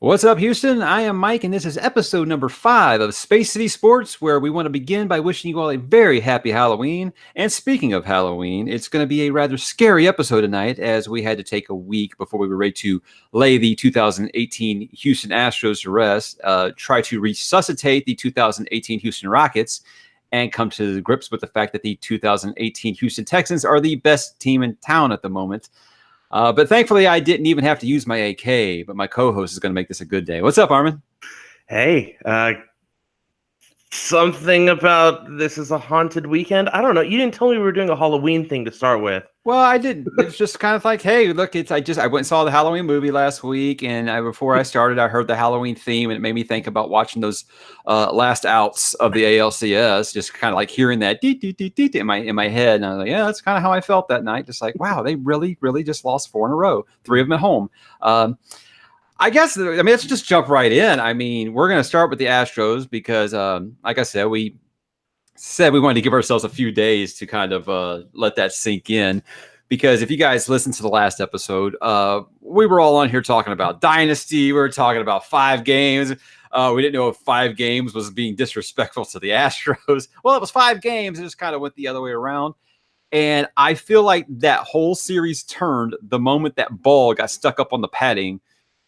What's up, Houston? I am Mike, and this is episode number 5 of Space City Sports, where we want to begin by wishing you all a very happy Halloween. And speaking of Halloween, it's going to be a rather scary episode tonight, as we had to take a week before we were ready to lay the 2018 Houston Astros to rest, try to resuscitate the 2018 Houston Rockets, and come to grips with the fact that the 2018 Houston Texans are the best team in town at the moment. But thankfully, I didn't even have to use my AK, but my co-host is going to make this a good day. What's up, Armin? Hey, something about this is a haunted weekend. I don't know. You didn't tell me we were doing a Halloween thing to start with. Well, I didn't. It's just kind of like, hey, look, I went and saw the Halloween movie last week, and before I started, I heard the Halloween theme, and it made me think about watching those last outs of the ALCS, just kind of like hearing that dee, dee, dee, dee, in my head, and I was like, yeah, that's kind of how I felt that night. Just like, wow, they really, really just lost 4 in a row, 3 of them at home. I guess, let's just jump right in. We're going to start with the Astros because, like I said, we wanted to give ourselves a few days to kind of let that sink in, because if you guys listened to the last episode, we were all on here talking about dynasty. We were talking about 5 games. We didn't know if 5 games was being disrespectful to the Astros. Well, it was 5 games. It just kind of went the other way around. And I feel like that whole series turned the moment that ball got stuck up on the padding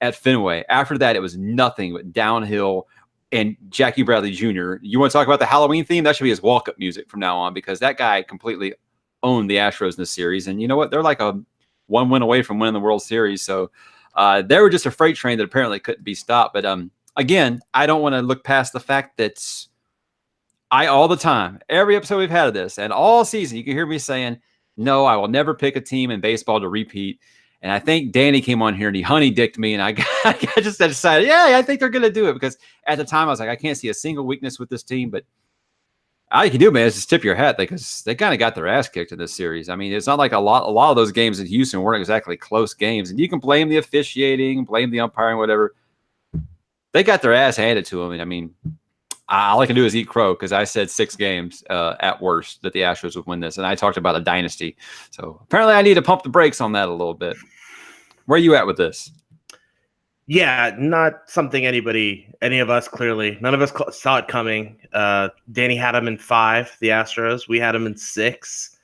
at Fenway. After that, it was nothing but downhill. And Jackie Bradley Jr., you want to talk about the Halloween theme? That should be his walk-up music from now on, because that guy completely owned the Astros in this series. And you know what? They're like a 1 win away from winning the World Series. So they were just a freight train that apparently couldn't be stopped. But again, I don't want to look past the fact that all the time, every episode we've had of this, and all season, you can hear me saying, no, I will never pick a team in baseball to repeat. And I think Danny came on here and he honey-dicked me, and I just decided, yeah, I think they're going to do it, because at the time I was like, I can't see a single weakness with this team. But all you can do, man, is just tip your hat, because they kind of got their ass kicked in this series. It's not like a lot of those games in Houston weren't exactly close games, and you can blame the officiating, blame the umpiring, whatever. They got their ass handed to them, and all I can do is eat crow, because I said 6 games at worst that the Astros would win this, and I talked about a dynasty. So apparently I need to pump the brakes on that a little bit. Where are you at with this? Yeah, not something any of us, clearly, none of us saw it coming. Danny had them in 5, the Astros. We had them in 6.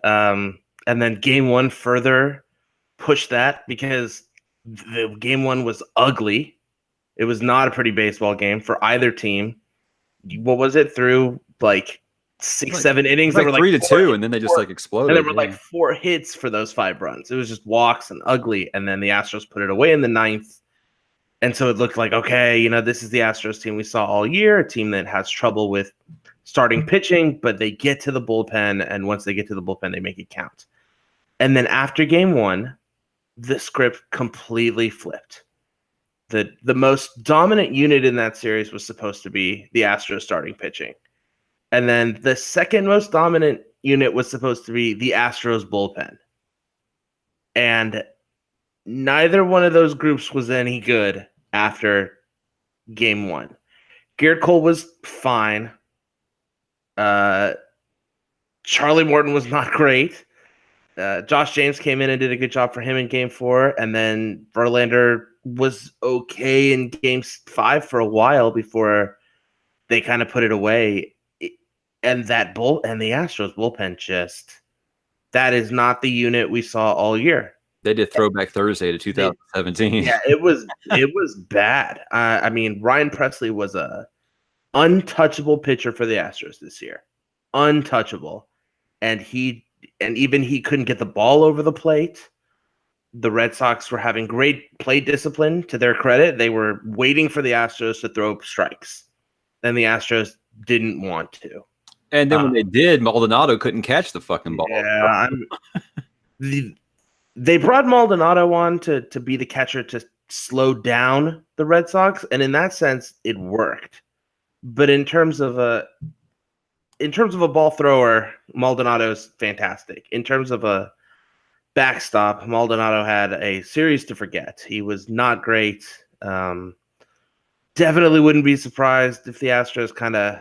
And then game 1 further pushed that, because the game 1 was ugly. It was not a pretty baseball game for either team. What was it, through like 6-7 innings? Like 3-2, and then they just exploded. And there were like 4 hits for those 5 runs. It was just walks and ugly. And then the Astros put it away in the 9th. And so it looked like, okay, this is the Astros team we saw all year, a team that has trouble with starting pitching, but they get to the bullpen. And once they get to the bullpen, they make it count. And then after game 1, the script completely flipped. The most dominant unit in that series was supposed to be the Astros starting pitching. And then the second most dominant unit was supposed to be the Astros bullpen. And neither one of those groups was any good after game 1. Garrett Cole was fine. Charlie Morton was not great. Josh James came in and did a good job for him in game 4. And then Verlander was okay in game 5 for a while before they kind of put it away. And the Astros bullpen, that is not the unit we saw all year. They did Throwback Thursday to 2017. Yeah, it was bad. Ryan Presley was a untouchable pitcher for the Astros this year. Untouchable. And even he couldn't get the ball over the plate. The Red Sox were having great plate discipline, to their credit. They were waiting for the Astros to throw strikes. Then the Astros didn't want to. And then when they did, Maldonado couldn't catch the fucking ball. Yeah, they brought Maldonado on to be the catcher to slow down the Red Sox, and in that sense, it worked. But in terms of a ball thrower, Maldonado's fantastic. In terms of a backstop, Maldonado had a series to forget. He was not great. Definitely wouldn't be surprised if the Astros kind of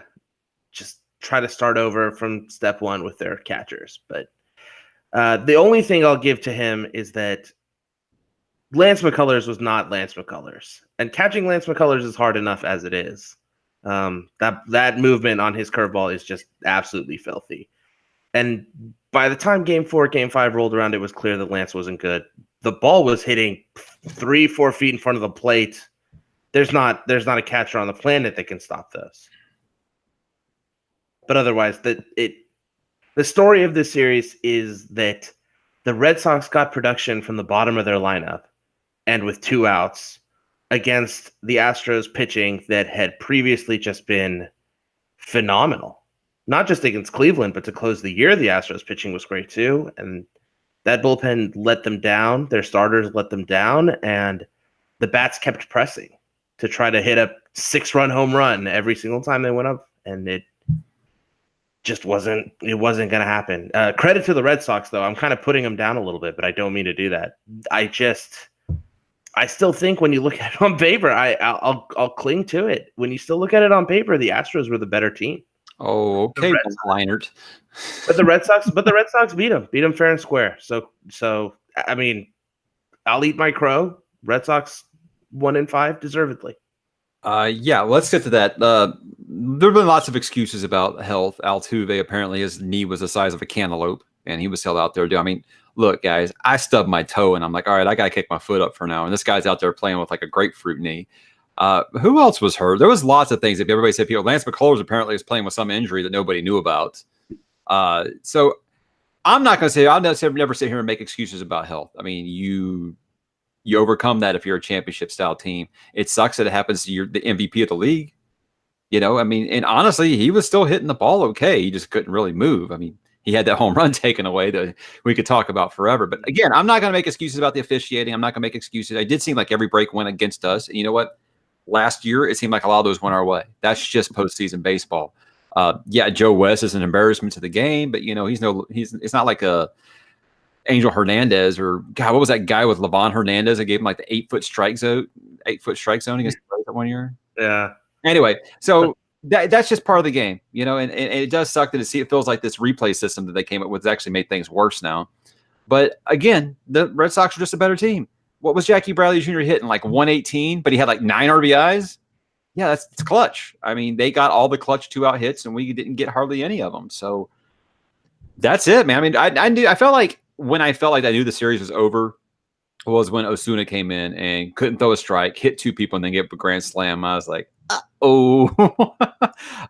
just try to start over from step 1 with their catchers. But the only thing I'll give to him is that Lance McCullers was not Lance McCullers, and catching Lance McCullers is hard enough as it is. That movement on his curveball is just absolutely filthy. And by the time Game 4, Game 5 rolled around, it was clear that Lance wasn't good. The ball was hitting 3-4 feet in front of the plate. There's not a catcher on the planet that can stop those. But otherwise, the story of this series is that the Red Sox got production from the bottom of their lineup and with 2 outs against the Astros pitching that had previously just been phenomenal. Not just against Cleveland, but to close the year, the Astros pitching was great too. And that bullpen let them down. Their starters let them down. And the bats kept pressing to try to hit a 6-run home run every single time they went up. And it just wasn't going to happen. Credit to the Red Sox, though. I'm kind of putting them down a little bit, but I don't mean to do that. I still think when you look at it on paper, I'll cling to it. When you still look at it on paper, the Astros were the better team. Oh, okay, Leinert. But the Red Sox beat them fair and square. So I mean, I'll eat my crow. Red Sox 1-5 deservedly. Yeah, let's get to that. There have been lots of excuses about health. Altuve, apparently his knee was the size of a cantaloupe, and he was still out there. I mean, look, guys, I stubbed my toe, and I'm like, all right, I got to kick my foot up for now. And this guy's out there playing with like a grapefruit knee. Who else was hurt? There was lots of things. If everybody said, Lance McCullers apparently is playing with some injury that nobody knew about. So I'm not going to say, I'll never sit here and make excuses about health. I mean, you overcome that if you're a championship style team. It sucks that it happens to the MVP of the league. I mean, and honestly, he was still hitting the ball okay. He just couldn't really move. I mean, he had that home run taken away that we could talk about forever. But again, I'm not going to make excuses about the officiating. I'm not going to make excuses. It did seem like every break went against us. And you know what? Last year, it seemed like a lot of those went our way. That's just postseason baseball. Yeah, Joe West is an embarrassment to the game, but it's not like a Angel Hernandez or God. What was that guy with Levon Hernandez that gave him like the 8-foot strike zone against the Braves that one year? Yeah. Anyway, so that's just part of the game, and it does suck that it feels like this replay system that they came up with has actually made things worse now. But again, the Red Sox are just a better team. What was Jackie Bradley Jr. hitting? Like 118, but he had like 9 RBIs. Yeah, it's clutch. I mean, they got all the clutch 2-out hits, and we didn't get hardly any of them. So that's it, man. I mean, I felt like when I felt like I knew the series was over was when Osuna came in and couldn't throw a strike, hit 2 people, and then gave up a grand slam. I was like, oh,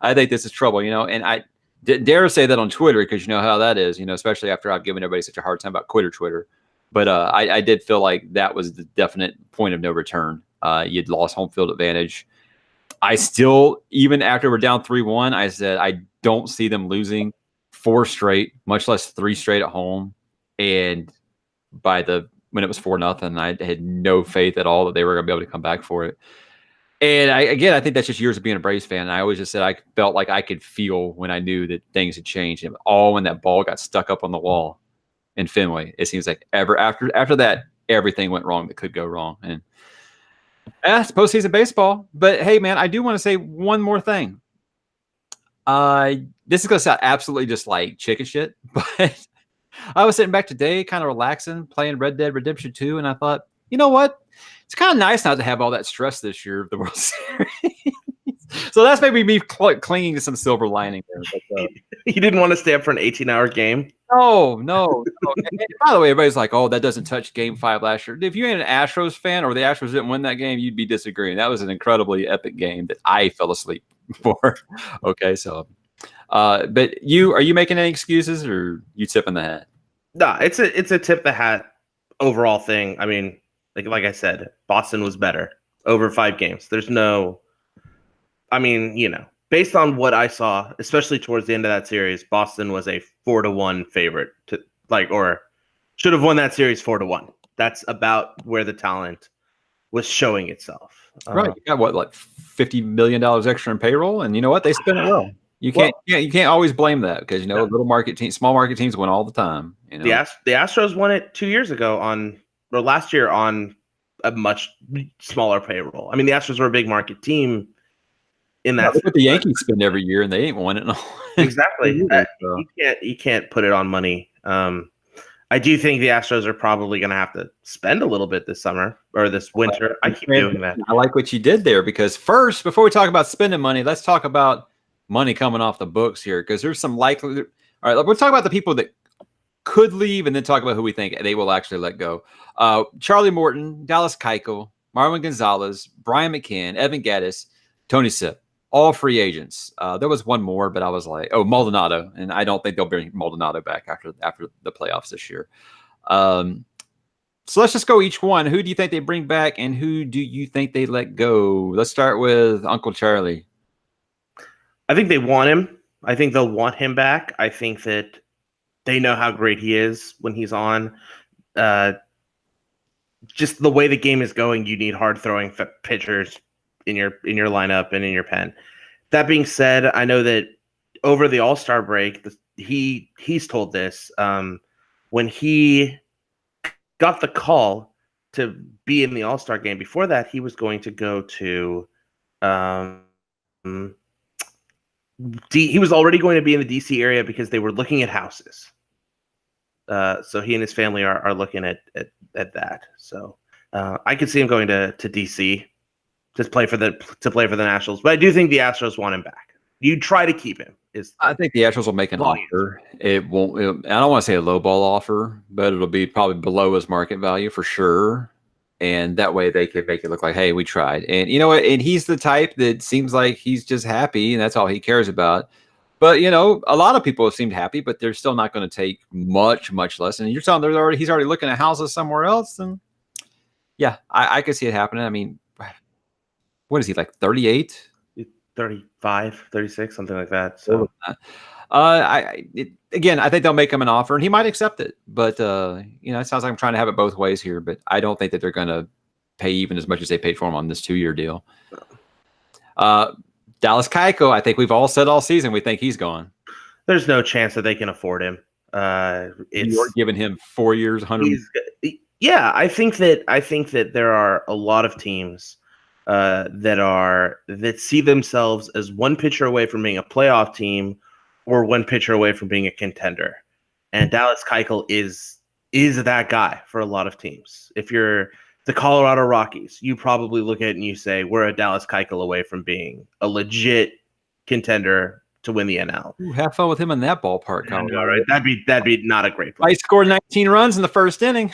I think this is trouble, and I didn't dare say that on Twitter because you know how that is, especially after I've given everybody such a hard time about Twitter. But I did feel like that was the definite point of no return. You'd lost home field advantage. I still, even after we're down 3-1, I said I don't see them losing 4 straight, much less 3 straight at home. And when it was 4-0, I had no faith at all that they were going to be able to come back for it. And I think that's just years of being a Braves fan. And I always just said I felt like I could feel when I knew that things had changed. And all when that ball got stuck up on the wall in Fenway, it seems like after that, everything went wrong that could go wrong. And it's postseason baseball. But hey, man, I do want to say one more thing. This is going to sound absolutely just like chicken shit, but I was sitting back today, kind of relaxing, playing Red Dead Redemption 2, and I thought, you know what? It's kind of nice not to have all that stress this year of the World Series. So that's maybe me clinging to some silver lining there. But, you didn't want to stay up for an 18-hour game? No. And by the way, everybody's like, oh, that doesn't touch Game 5 last year. If you ain't an Astros fan or the Astros didn't win that game, you'd be disagreeing. That was an incredibly epic game that I fell asleep for. Okay, so but are you making any excuses or you tipping the hat? No, it's a tip the hat overall thing. I mean, like I said, Boston was better over 5 games. There's no, I mean, based on what I saw, especially towards the end of that series, Boston was a 4-1 favorite or should have won that series 4-1. That's about where the talent was showing itself. Right. You got like $50 million extra in payroll, and you know what? They spent it well. You can't always blame that because little market teams, small market teams win all the time. The Astros won it 2 years ago last year on a much smaller payroll. I mean, the Astros were a big market team in that. Look what the Yankees spend every year, and they ain't won it. Exactly. You can't put it on money. I do think the Astros are probably going to have to spend a little bit this summer or this winter. I keep doing that. I like what you did there, because first, before we talk about spending money, let's talk about money coming off the books here, because there's some likely. All right, we'll talk about the people that could leave, and then talk about who we think they will actually let go. Charlie Morton, Dallas Keuchel, Marwin Gonzalez, Brian McCann, Evan Gattis, Tony Sipp, all free agents. There was one more, but I was like, Maldonado, and I don't think they'll bring Maldonado back after the playoffs this year. So let's just go each one. Who do you think they bring back, and who do you think they let go? Let's start with Uncle Charlie. I think they want him. I think they'll want him back. I think that they know how great he is when he's on. Just the way the game is going, you need hard throwing pitchers in your lineup and in your pen. That being said, I know that over the All-Star break, he's told this when he got the call to be in the All-Star game. Before that, he was going to go to he was already going to be in the DC area because they were looking at houses. So he and his family are looking at that. So I could see him going to DC to play for the Nationals. But I do think the Astros want him back. You try to keep him. I think the Astros will make an offer. It won't. I don't want to say a low ball offer, but it'll be probably below his market value for sure. And that way they can make it look like, hey, we tried. And you know what? And he's the type that seems like he's just happy, and that's all he cares about. But, a lot of people seemed happy, but they're still not going to take much less. And you're telling them he's already looking at houses somewhere else. And yeah, I could see it happening. I mean, what is he, like 38? 35, 36, something like that. So again, I think they'll make him an offer, and he might accept it. But, it sounds like I'm trying to have it both ways here. But I don't think that they're going to pay even as much as they paid for him on this 2-year deal. Dallas Keuchel, I think we've all said all season we think he's gone. There's no chance that they can afford him. You're giving him 4 years, 100. Yeah, I think that there are a lot of teams that see themselves as one pitcher away from being a playoff team or one pitcher away from being a contender. And Dallas Keuchel is that guy for a lot of teams. If you're the Colorado Rockies, you probably look at it and you say, we're a Dallas Keuchel away from being a legit contender to win the NL. Ooh, have fun with him in that ballpark, Colorado. Right? That'd be not a great play. I scored 19 runs in the first inning.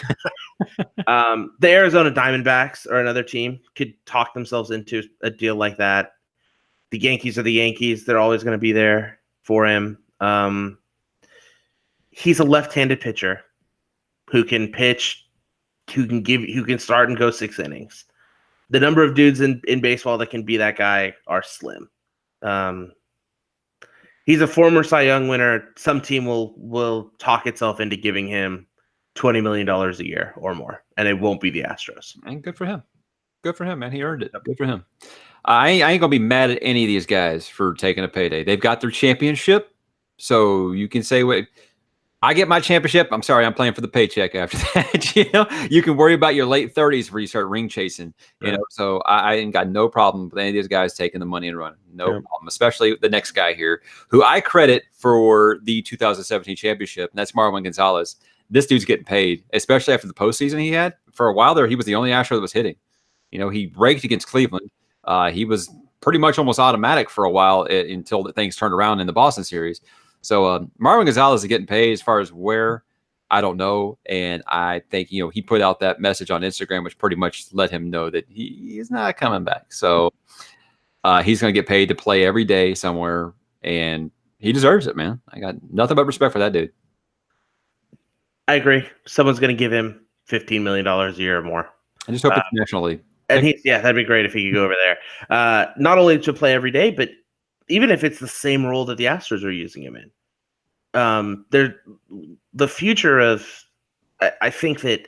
The Arizona Diamondbacks are another team, could talk themselves into a deal like that. The Yankees are the Yankees. They're always going to be there for him. He's a left-handed pitcher who can pitch, who can start and go 6 innings. The number of dudes in baseball that can be that guy are slim. He's a former Cy Young winner. Some team will talk itself into giving him $20 million a year or more, and it won't be the Astros. And good for him. Good for him, man. He earned it. Good for him. I ain't going to be mad at any of these guys for taking a payday. They've got their championship, so you can say what – I get my championship. I'm sorry, I'm playing for the paycheck after that. You can worry about your late 30s where you start ring chasing. So I ain't got no problem with any of these guys taking the money and running. No problem, especially the next guy here, who I credit for the 2017 championship, and that's Marwin Gonzalez. This dude's getting paid, especially after the postseason he had. For a while there, he was the only Astro that was hitting. He raked against Cleveland. He was pretty much almost automatic for a while until things turned around in the Boston series. So Marwin Gonzalez is getting paid. As far as where, I don't know. And I think, he put out that message on Instagram, which pretty much let him know that he's not coming back. So he's going to get paid to play every day somewhere, and he deserves it, man. I got nothing but respect for that dude. I agree. Someone's going to give him $15 million a year or more. I just hope it's National League. And that'd be great if he could go over there. Not only to play every day, but even if it's the same role that the Astros are using him in. The future of, I think that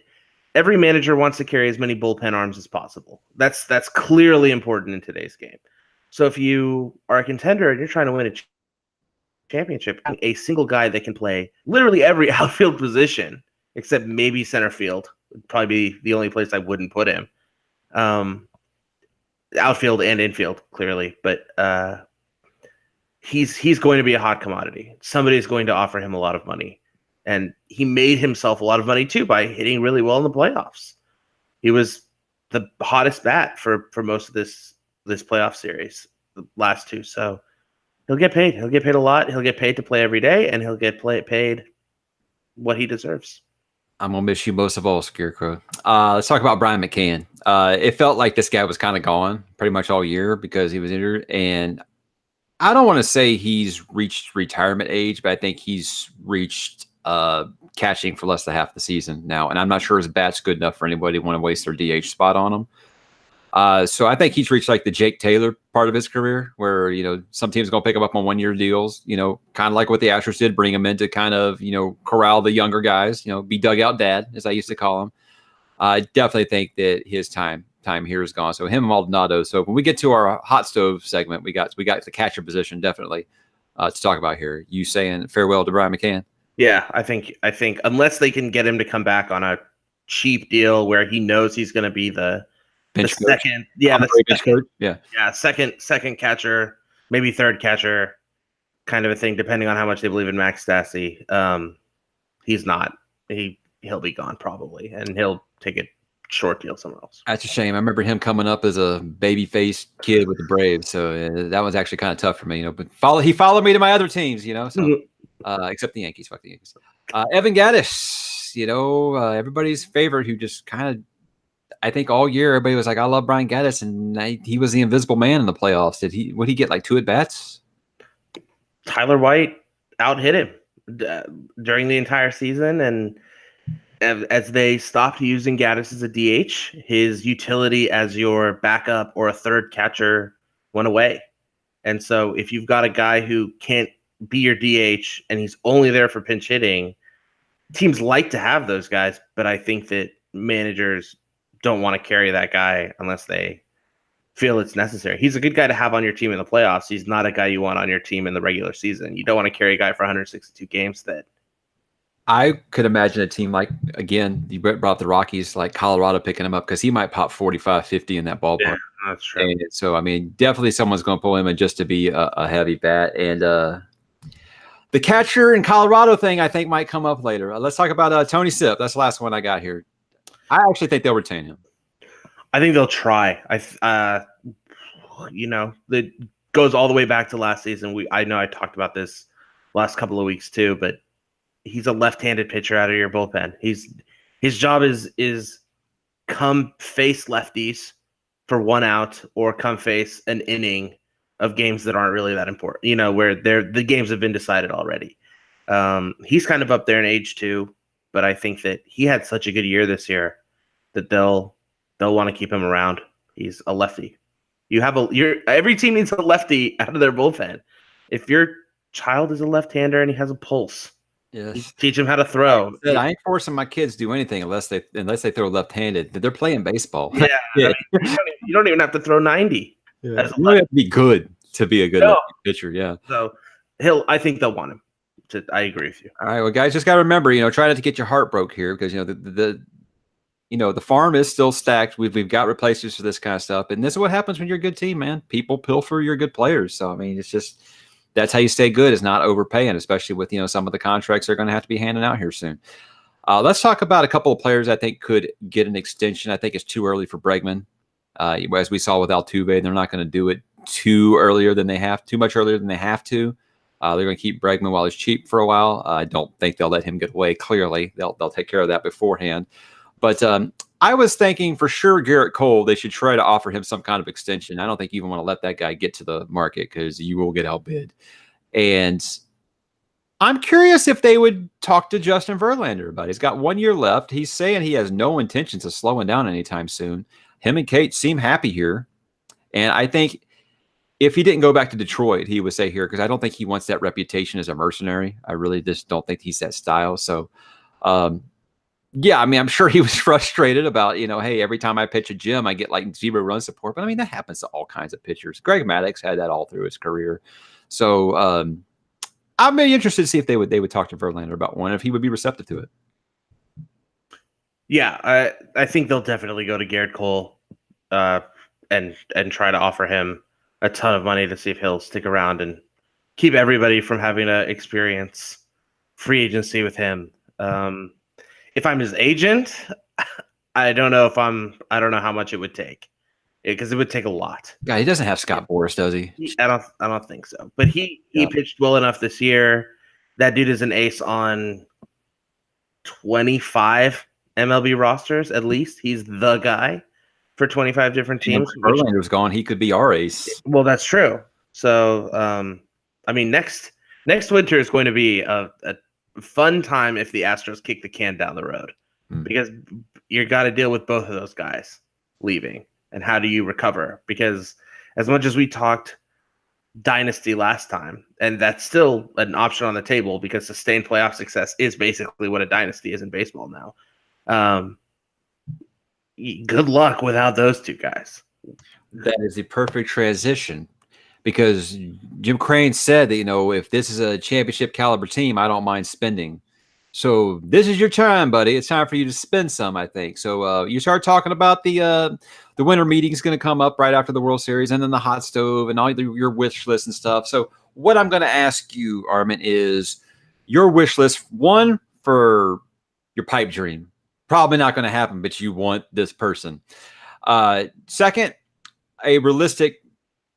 every manager wants to carry as many bullpen arms as possible. That's clearly important in today's game. So if you are a contender and you're trying to win a championship, a single guy that can play literally every outfield position except maybe center field would probably be the only place I wouldn't put him. Outfield and infield, clearly, but he's going to be a hot commodity. Somebody's going to offer him a lot of money. And he made himself a lot of money too by hitting really well in the playoffs. He was the hottest bat for most of this playoff series, the last two. So he'll get paid. He'll get paid a lot. He'll get paid to play every day, and he'll get paid what he deserves. I'm gonna miss you most of all, Scarecrow. Let's talk about Brian McCann. It felt like this guy was kind of gone pretty much all year because he was injured, and I don't want to say he's reached retirement age, but I think he's reached catching for less than half the season now, and I'm not sure his bat's good enough for anybody to want to waste their DH spot on him. So I think he's reached like the Jake Taylor part of his career where, some teams are going to pick him up on 1-year deals, kind of like what the Astros did, bring him in to kind of, corral the younger guys, be dugout dad, as I used to call him. I definitely think that his time here is gone. So him and Maldonado. So when we get to our hot stove segment, we got the catcher position definitely to talk about here. You saying farewell to Brian McCann? Yeah, I think unless they can get him to come back on a cheap deal where he knows he's going to be the second catcher, maybe third catcher, kind of a thing, depending on how much they believe in Max Stassi. He's not. He'll be gone probably, and he'll take a short deal somewhere else. That's a shame. I remember him coming up as a baby-faced kid with the Braves, so that was actually kind of tough for me. But he followed me to my other teams, so except the Yankees. Fuck the Yankees. Evan Gattis, everybody's favorite, who just kind of. I think all year everybody was like, I love Brian Gattis, and he was the invisible man in the playoffs. Would he get like 2 at-bats? Tyler White out-hit him during the entire season, and as they stopped using Gattis as a DH, his utility as your backup or a third catcher went away. And so if you've got a guy who can't be your DH and he's only there for pinch hitting, teams like to have those guys, but I think that managers don't want to carry that guy unless they feel it's necessary. He's a good guy to have on your team in the playoffs. He's not a guy you want on your team in the regular season. You don't want to carry a guy for 162 games. That I could imagine a team like, again, you brought up the Rockies, like Colorado picking him up because he might pop 45, 50 in that ballpark. Yeah, that's true. And so, definitely someone's going to pull him in just to be a heavy bat. And the catcher in Colorado thing, I think, might come up later. Let's talk about Tony Sipp. That's the last one I got here. I actually think they'll retain him. I think they'll try. That goes all the way back to last season. I know I talked about this last couple of weeks too, but he's a left-handed pitcher out of your bullpen. His job is come face lefties for 1 out or come face an inning of games that aren't really that important, where the games have been decided already. He's kind of up there in age too. But I think that he had such a good year this year that they'll want to keep him around. He's a lefty. Every team needs a lefty out of their bullpen. If your child is a left-hander and he has a pulse, yes, teach him how to throw. I ain't forcing my kids to do anything unless they throw left-handed. They're playing baseball. Yeah, you don't even have to throw 90. Yeah. You don't have to be good to be a good pitcher. Yeah. So I think they'll want him. I agree with you. All right, well, guys, just got to remember, try not to get your heart broke here because the farm is still stacked. We've got replacements for this kind of stuff, and this is what happens when you're a good team, man. People pilfer your good players, so it's just that's how you stay good, is not overpaying, especially with some of the contracts they're going to have to be handing out here soon. Let's talk about a couple of players I think could get an extension. I think it's too early for Bregman, as we saw with Altuve. They're not going to do it too much earlier than they have to. They're going to keep Bregman while he's cheap for a while. I don't think they'll let him get away. Clearly, they'll take care of that beforehand. But I was thinking for sure Garrett Cole, they should try to offer him some kind of extension. I don't think you even want to let that guy get to the market because you will get outbid. And I'm curious if they would talk to Justin Verlander about it. He's got 1 year left. He's saying he has no intentions of slowing down anytime soon. Him and Kate seem happy here. And I think if he didn't go back to Detroit, he would stay here because I don't think he wants that reputation as a mercenary. I really just don't think he's that style. So, I'm sure he was frustrated about, hey, every time I pitch a gym, I get like 0 run support. But that happens to all kinds of pitchers. Greg Maddux had that all through his career. So I'm really interested to see if they would talk to Verlander about one, if he would be receptive to it. Yeah, I think they'll definitely go to Garrett Cole and try to offer him a ton of money to see if he'll stick around and keep everybody from having to experience free agency with him If I'm his agent, I don't know how much it would take, because it would take a lot. Yeah, he doesn't have Scott Boras, does he? I don't think so. But he pitched well enough this year. That dude is an ace on 25 MLB rosters at least. He's the guy for 25 different teams. If Verlander's gone, he could be our ace. Well, that's true. So, I mean, next winter is going to be a fun time if the Astros kick the can down the road, because you got to deal with both of those guys leaving. And how do you recover? Because as much as we talked dynasty last time, and that's still an option on the table, because sustained playoff success is basically what a dynasty is in baseball now. Good luck without those two guys. That is the perfect transition, because Jim Crane said that, if this is a championship caliber team, I don't mind spending. So this is your time, buddy. It's time for you to spend some, I think. So you start talking about the winter meeting is going to come up right after the World Series, and then the hot stove and all your wish list and stuff. So what I'm going to ask you, Armin, is your wish list, one, for your pipe dream. Probably not going to happen, but you want this person. Second, a realistic,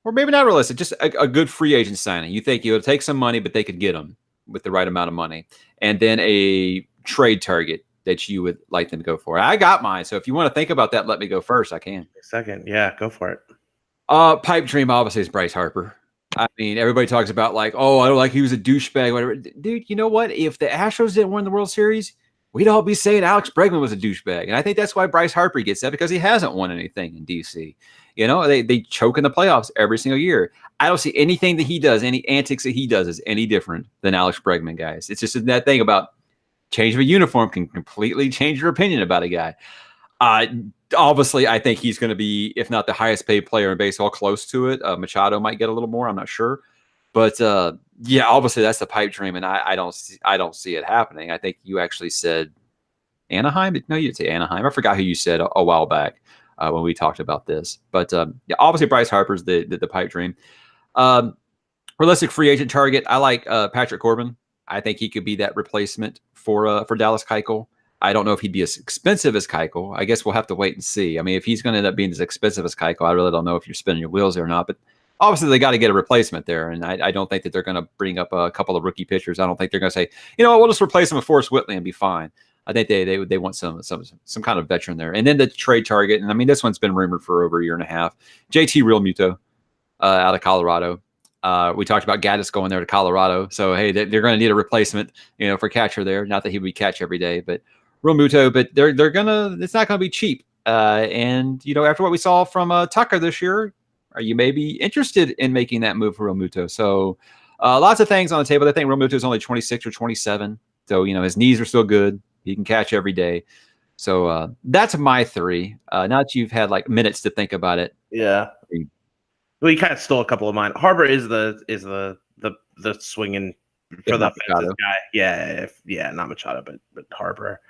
or maybe not realistic, just a good free agent signing. You think it'll take some money, but they could get them with the right amount of money. And then a trade target that you would like them to go for. I got mine, so if you want to think about that, let me go first. I can. Second, yeah, go for it. Pipe dream obviously is Bryce Harper. I mean, everybody talks about like, oh, I don't like he was a douchebag, whatever. Dude, you know what? If the Astros didn't win the World Series, we'd all be saying Alex Bregman was a douchebag. And I think that's why Bryce Harper gets that, because he hasn't won anything in DC. They choke in the playoffs every single year. I don't see anything that he does, any antics that he does is any different than Alex Bregman, guys. It's just that thing about change of a uniform can completely change your opinion about a guy. Obviously, I think he's going to be, if not the highest paid player in baseball, close to it. Machado might get a little more. I'm not sure. But yeah, obviously that's the pipe dream, and I don't see it happening. I think you actually said Anaheim. No, you didn't say Anaheim. I forgot who you said a while back when we talked about this. But yeah, obviously Bryce Harper's the pipe dream. Realistic free agent target. I like Patrick Corbin. I think he could be that replacement for Dallas Keuchel. I don't know if he'd be as expensive as Keuchel. I guess we'll have to wait and see. I mean, if he's going to end up being as expensive as Keuchel, I really don't know if you're spinning your wheels there or not. But obviously, they got to get a replacement there, and I don't think that they're going to bring up a couple of rookie pitchers. I don't think they're going to say, we'll just replace him with Forrest Whitley and be fine. I think they want some kind of veteran there. And then the trade target, and I mean, this one's been rumored for over a year and a half. JT Realmuto out of Colorado. We talked about Gaddis going there to Colorado. So, hey, they're going to need a replacement, for catcher there. Not that he would catch every day, but Realmuto, but it's not going to be cheap. And, after what we saw from Tucker this year, you may be interested in making that move for Realmuto. So lots of things on the table. I think Realmuto is only 26 or 27. So, his knees are still good. He can catch every day. So that's my three. Now that you've had like minutes to think about it. Yeah. Well, you kind of stole a couple of mine. Harbor is the swinging for the fences guy. Yeah, not Machado, but Harbor.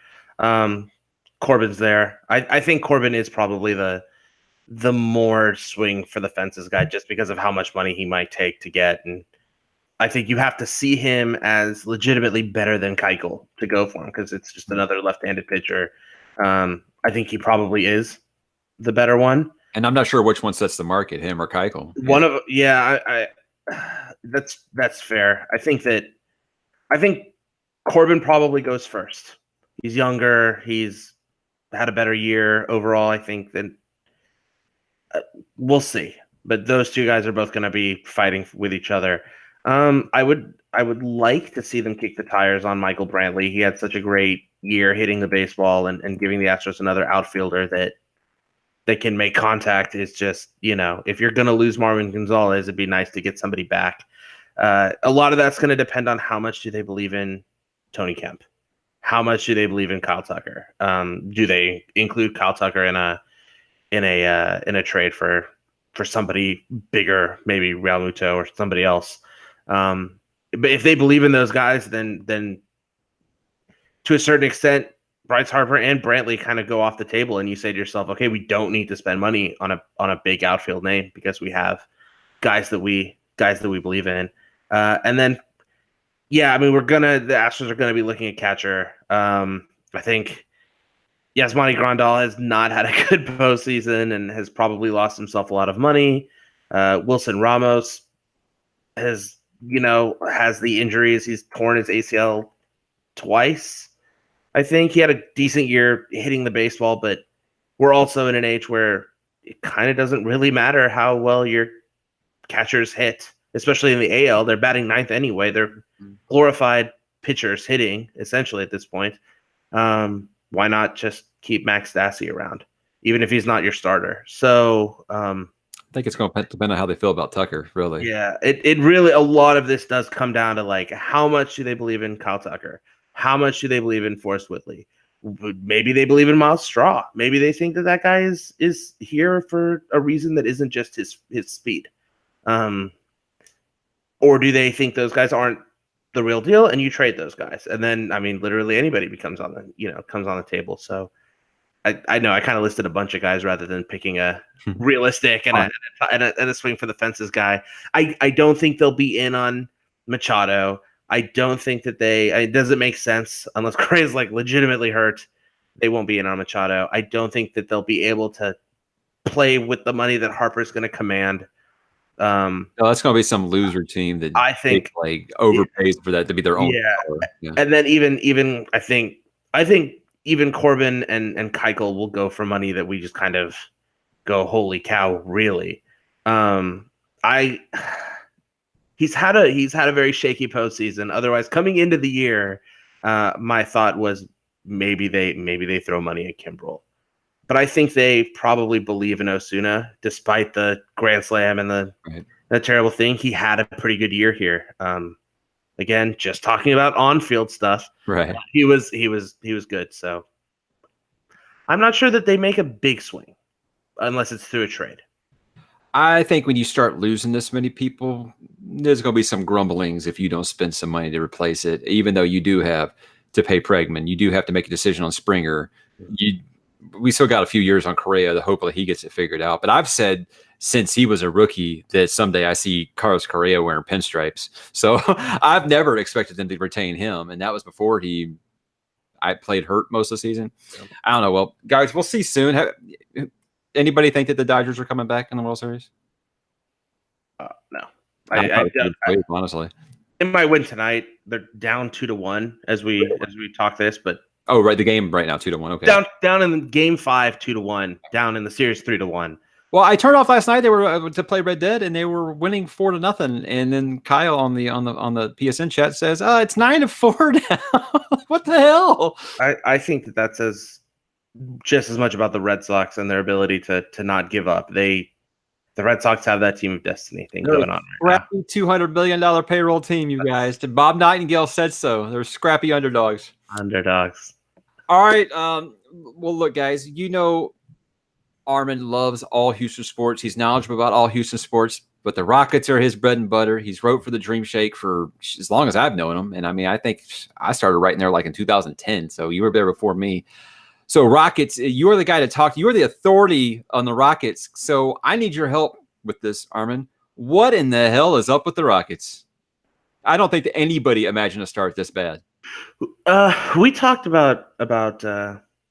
Corbin's there. I think Corbin is probably the more swing for the fences guy, just because of how much money he might take to get. And I think you have to see him as legitimately better than Keuchel to go for him, because it's just another left-handed pitcher. I think he probably is the better one. And I'm not sure which one sets the market, him or Keuchel. That's fair. I think Corbin probably goes first. He's younger. He's had a better year overall, I think, than we'll see. But those two guys are both going to be fighting with each other. I would like to see them kick the tires on Michael Brantley. He had such a great year hitting the baseball and giving the Astros another outfielder that can make contact. Is just, if you're going to lose Marvin Gonzalez, it'd be nice to get somebody back. A lot of that's going to depend on how much do they believe in Tony Kemp. How much do they believe in Kyle Tucker? Do they include Kyle Tucker in a trade for somebody bigger, maybe Realmuto or somebody else? But if they believe in those guys, then to a certain extent, Bryce Harper and Brantley kind of go off the table, and you say to yourself, okay, we don't need to spend money on a big outfield name, because we have guys that we believe in. And then, yeah, I mean, the Astros are gonna be looking at catcher. I think Yasmani Grandal has not had a good postseason and has probably lost himself a lot of money. Wilson Ramos has the injuries. He's torn his ACL twice. I think he had a decent year hitting the baseball, but we're also in an age where it kind of doesn't really matter how well your catchers hit, especially in the AL. They're batting ninth anyway. They're glorified pitchers hitting, essentially, at this point. Why not just keep Max Stassi around, even if he's not your starter? So I think it's going to depend on how they feel about Tucker, really. Yeah, it really, a lot of this does come down to, like, how much do they believe in Kyle Tucker? How much do they believe in Forrest Whitley? Maybe they believe in Miles Straw. Maybe they think that guy is here for a reason that isn't just his speed. Or do they think those guys aren't the real deal and you trade those guys? And then, I mean, literally anybody comes on the table. So I know I kind of listed a bunch of guys rather than picking a realistic and a swing for the fences guy. I don't think they'll be in on Machado. I don't think that it doesn't make sense unless Correa's like legitimately hurt. They won't be in on Machado. I don't think that they'll be able to play with the money that Harper's going to command. No, that's going to be some loser team that I think like overpays for that to be their own. Yeah. And then even I think even Corbin and Keuchel will go for money that we just kind of go, holy cow, really. He's had a very shaky postseason. Otherwise, coming into the year, my thought was maybe they throw money at Kimbrel. But I think they probably believe in Osuna, despite the Grand Slam and the terrible thing. He had a pretty good year here. Again, just talking about on-field stuff. Right. He was good. So I'm not sure that they make a big swing unless it's through a trade. I think when you start losing this many people, there's going to be some grumblings if you don't spend some money to replace it, even though you do have to pay Bregman. You do have to make a decision on Springer. We still got a few years on Correa to hopefully he gets it figured out. But I've said since he was a rookie that someday I see Carlos Correa wearing pinstripes. So I've never expected them to retain him. And that was before I played hurt most of the season. I don't know. Well, guys, we'll see soon. Anybody think that the Dodgers are coming back in the World Series? No. Honestly. They might win tonight. They're down 2-1 as we talk this, but oh, right, the game right now 2-1. Okay, down in Game 5 2-1, down in the series 3-1. Well, I turned off last night. They were to play Red Dead, and they were winning 4-0. And then Kyle on the PSN chat says, "Oh, it's 9-4 now." What the hell? I think that says just as much about the Red Sox and their ability to not give up. The Red Sox have that team of destiny thing going on right now. $200 million payroll team, you guys. Bob Nightingale said so. They're scrappy underdogs. All right. Well, look, guys, Armin loves all Houston sports. He's knowledgeable about all Houston sports, but the Rockets are his bread and butter. He's wrote for the Dream Shake for as long as I've known him. And I mean, I think I started writing there like in 2010. So you were there before me. So Rockets, you are the guy to talk to. You are the authority on the Rockets. So I need your help with this, Armin. What in the hell is up with the Rockets? I don't think that anybody imagined a start this bad. We talked about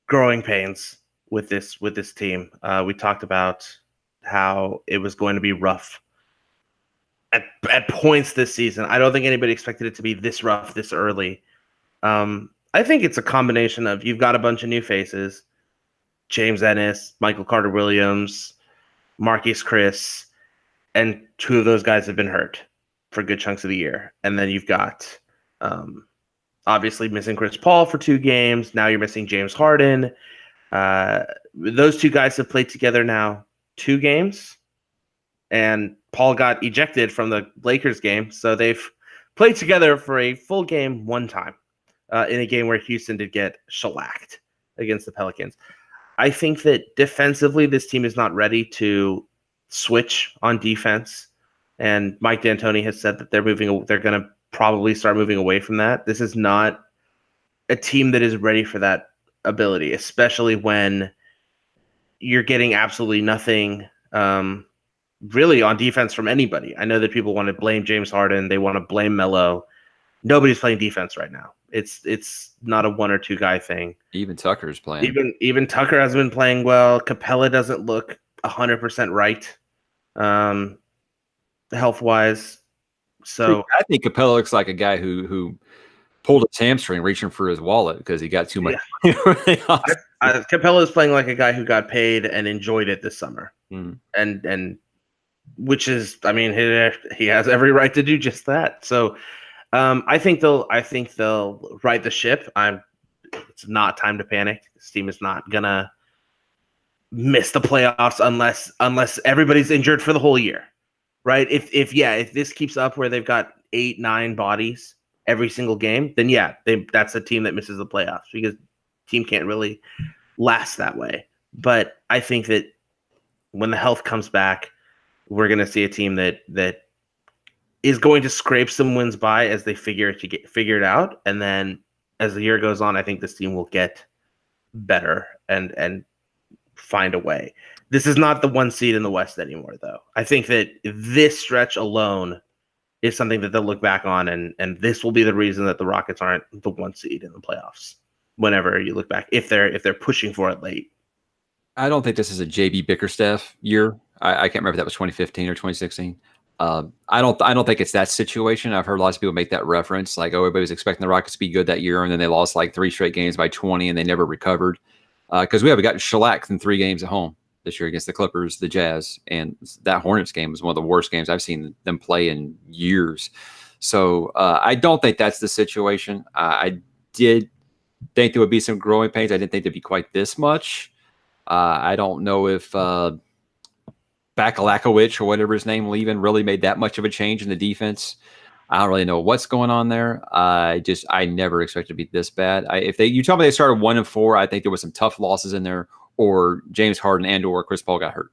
growing pains with this team. We talked about how it was going to be rough at points this season. I don't think anybody expected it to be this rough this early. I think it's a combination of you've got a bunch of new faces, James Ennis, Michael Carter-Williams, Marquise Chris, and two of those guys have been hurt for good chunks of the year. And then you've got obviously missing Chris Paul for 2 games. Now you're missing James Harden. Those two guys have played together now 2 games, and Paul got ejected from the Lakers game. So they've played together for a full game 1 time in a game where Houston did get shellacked against the Pelicans. I think that defensively, this team is not ready to switch on defense. And Mike D'Antoni has said that they're going to probably start moving away from that. This is not a team that is ready for that ability, especially when you're getting absolutely nothing really on defense from anybody. I know that people want to blame James Harden. They want to blame Melo. Nobody's playing defense right now. It's not a one or two guy thing. Even Tucker's playing. Even Tucker hasn't been playing well. Capella doesn't look 100% right, health wise. So I think Capella looks like a guy who pulled his hamstring reaching for his wallet because he got too much. Yeah. Capella is playing like a guy who got paid and enjoyed it this summer, and which is, I mean, he has every right to do just that. So I think they'll right the ship. It's not time to panic. This team is not gonna miss the playoffs unless everybody's injured for the whole year, right? If this keeps up where they've got 8-9 bodies every single game, then that's a team that misses the playoffs because the team can't really last that way. But I think that when the health comes back, we're going to see a team that is going to scrape some wins by as they figure it out. And then as the year goes on, I think this team will get better and find a way. This is not the 1 seed in the West anymore, though. I think that this stretch alone is something that they'll look back on, and this will be the reason that the Rockets aren't the 1 seed in the playoffs whenever you look back, if they're pushing for it late. I don't think this is a JB Bickerstaff year. I can't remember if that was 2015 or 2016. I don't think it's that situation. I've heard lots of people make that reference, like, oh, everybody was expecting the Rockets to be good that year, and then they lost like 3 straight games by 20, and they never recovered. Because we haven't gotten shellacked in 3 games at home this year against the Clippers, the Jazz, and that Hornets game was one of the worst games I've seen them play in years. So I don't think that's the situation. I did think there would be some growing pains. I didn't think there'd be quite this much. I don't know if Bakalakowicz or whatever his name leaving really made that much of a change in the defense. I don't really know what's going on there. I never expected it to be this bad. You tell me they started 1-4, I think there was some tough losses in there, or James Harden and/or Chris Paul got hurt.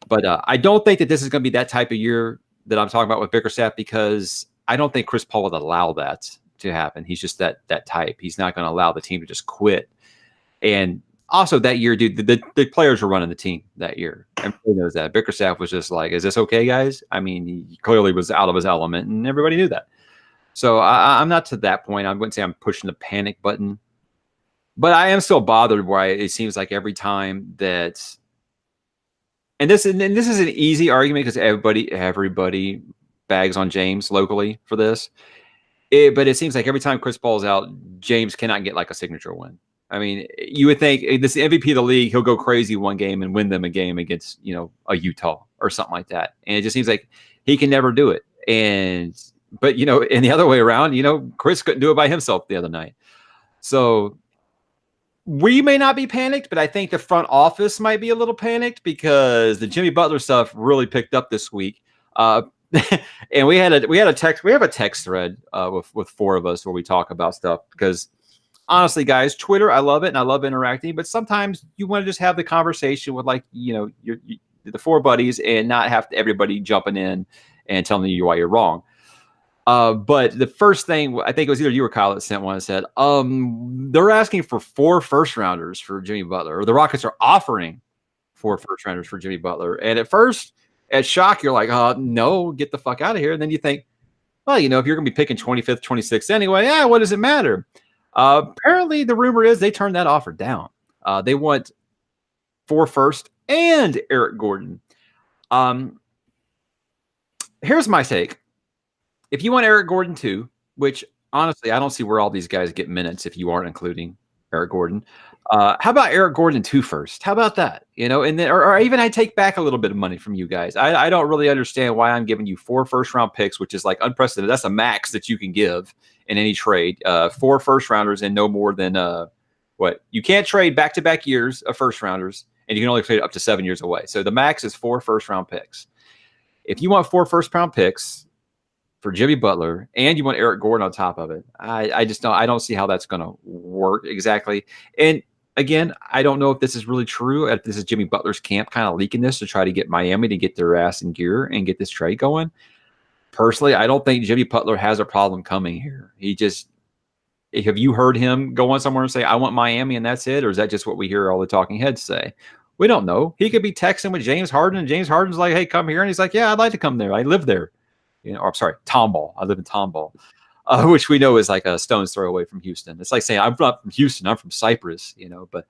But I don't think that this is going to be that type of year that I'm talking about with Bickerstaff, because I don't think Chris Paul would allow that to happen. He's just that type. He's not going to allow the team to just quit. And also that year, dude, the players were running the team that year. Everybody knows that. Bickerstaff was just like, is this okay, guys? I mean, he clearly was out of his element, and everybody knew that. So I'm not to that point. I wouldn't say I'm pushing the panic button. But I am still bothered why it seems like every time that – and this is an easy argument because everybody bags on James locally for this. But it seems like every time Chris Paul's out, James cannot get like a signature win. I mean, you would think this MVP of the league, he'll go crazy one game and win them a game against, a Utah or something like that. And it just seems like he can never do it. But in the other way around, Chris couldn't do it by himself the other night. So we may not be panicked, but I think the front office might be a little panicked because the Jimmy Butler stuff really picked up this week. And we have a text thread with 4 of us where we talk about stuff because honestly, guys, Twitter, I love it and I love interacting, but sometimes you want to just have the conversation with the 4 buddies and not have everybody jumping in and telling you why you're wrong. But the first thing, I think it was either you or Kyle that sent one and said, they're asking for 4 first-rounders for Jimmy Butler, or the Rockets are offering 4 first-rounders for Jimmy Butler. And at first, at shock, you're like, no, get the fuck out of here. And then you think, well, if you're going to be picking 25th, 26th anyway, what does it matter? Apparently, the rumor is they turned that offer down. They want 4 first and Eric Gordon. Here's my take. If you want Eric Gordon too, which honestly, I don't see where all these guys get minutes if you aren't including Eric Gordon. How about Eric Gordon 2 first? How about that? And then, or even I take back a little bit of money from you guys. I don't really understand why I'm giving you 4 first-round picks, which is like unprecedented. That's a max that you can give in any trade. 4 first-rounders and no more than you can't trade back-to-back years of first-rounders, and you can only trade up to 7 years away. So the max is 4 first-round picks. If you want 4 first-round picks for Jimmy Butler, and you want Eric Gordon on top of it, I don't see how that's going to work exactly. And again, I don't know if this is really true. If this is Jimmy Butler's camp kind of leaking this to try to get Miami to get their ass in gear and get this trade going. Personally, I don't think Jimmy Butler has a problem coming here. Have you heard him go on somewhere and say, I want Miami and that's it? Or is that just what we hear all the talking heads say? We don't know. He could be texting with James Harden, and James Harden's like, hey, come here. And he's like, yeah, I'd like to come there. I live there. Tomball. I live in Tomball. which we know is like a stone's throw away from Houston. It's like saying, I'm not from Houston, I'm from Cyprus, but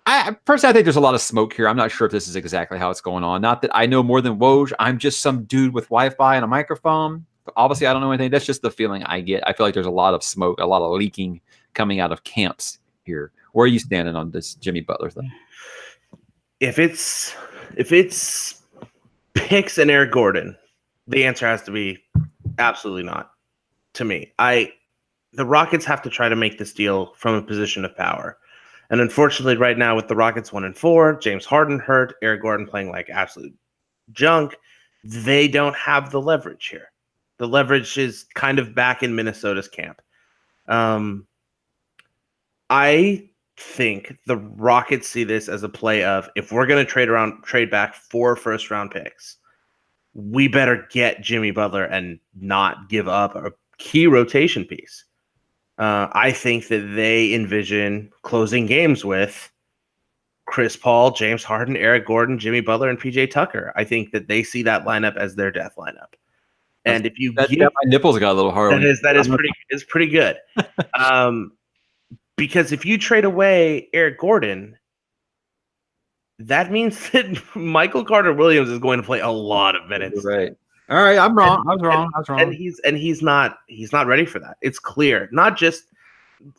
I personally, I think there's a lot of smoke here. I'm not sure if this is exactly how it's going on. Not that I know more than Woj. I'm just some dude with Wi-Fi and a microphone. But obviously, I don't know anything. That's just the feeling I get. I feel like there's a lot of smoke, a lot of leaking coming out of camps here. Where are you standing on this Jimmy Butler thing? If it's Picks and Eric Gordon, the answer has to be absolutely not. To me, the Rockets have to try to make this deal from a position of power. And unfortunately, right now with the Rockets 1-4, James Harden hurt, Eric Gordon playing like absolute junk, they don't have the leverage here. The leverage is kind of back in Minnesota's camp. I think the Rockets see this as a play of, if we're going to trade back 4 first-round picks, we better get Jimmy Butler and not give up a key rotation piece. I think that they envision closing games with Chris Paul, James Harden, Eric Gordon, Jimmy Butler, and PJ Tucker. I think that they see that lineup as their death lineup. And if you my nipples got a little hard. That is pretty good. Because if you trade away Eric Gordon, that means that Michael Carter Williams is going to play a lot of minutes. Right. All right, I'm wrong. I was wrong. And he's not ready for that. It's clear. Not just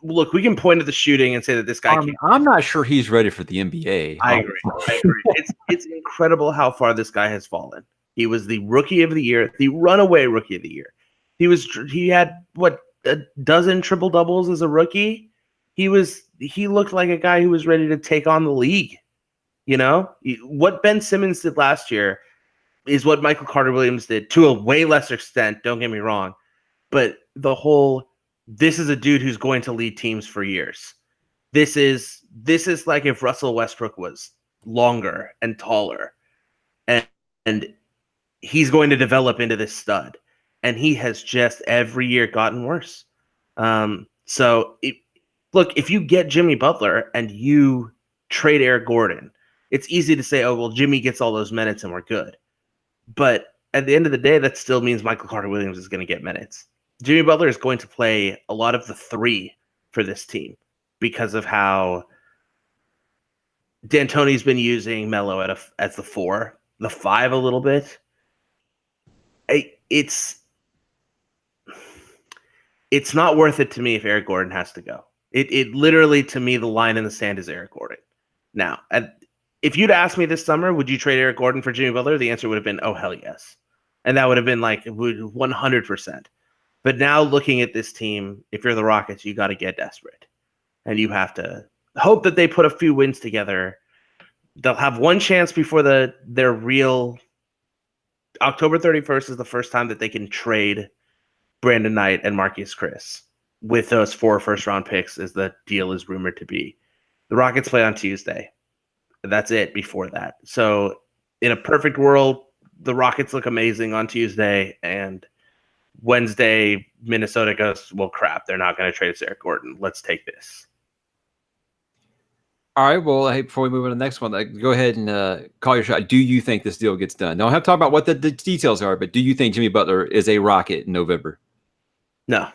look, we can point at the shooting and say that this guy can't. I'm not sure he's ready for the NBA. I agree. It's incredible how far this guy has fallen. He was the rookie of the year, the runaway rookie of the year. He had what, a dozen triple doubles as a rookie. He looked like a guy who was ready to take on the league. What Ben Simmons did last year is what Michael Carter Williams did to a way lesser extent. Don't get me wrong, but this is a dude who's going to lead teams for years. This is like if Russell Westbrook was longer and taller, and he's going to develop into this stud, and he has just every year gotten worse. Look, if you get Jimmy Butler and you trade Eric Gordon, it's easy to say, oh, well, Jimmy gets all those minutes and we're good. But at the end of the day, that still means Michael Carter Williams is going to get minutes. Jimmy Butler is going to play a lot of the 3 for this team because of how D'Antoni's been using Melo as the 4, the 5 a little bit. It's not worth it to me if Eric Gordon has to go. It literally, to me, the line in the sand is Eric Gordon. Now, if you'd asked me this summer, would you trade Eric Gordon for Jimmy Butler? The answer would have been, oh, hell yes. And that would have been like 100%. But now looking at this team, if you're the Rockets, you got to get desperate. And you have to hope that they put a few wins together. They'll have one chance before their real October 31st is the first time that they can trade Brandon Knight and Marcus Chris with those 4 first-round picks, as the deal is rumored to be. The Rockets play on Tuesday. That's it before that. So in a perfect world, the Rockets look amazing on Tuesday, and Wednesday, Minnesota goes, well, crap, they're not going to trade Eric Gordon. Let's take this. All right, well, hey, before we move on to the next one, go ahead and call your shot. Do you think this deal gets done? Don't have to talk about what the details are, but do you think Jimmy Butler is a Rocket in November? No.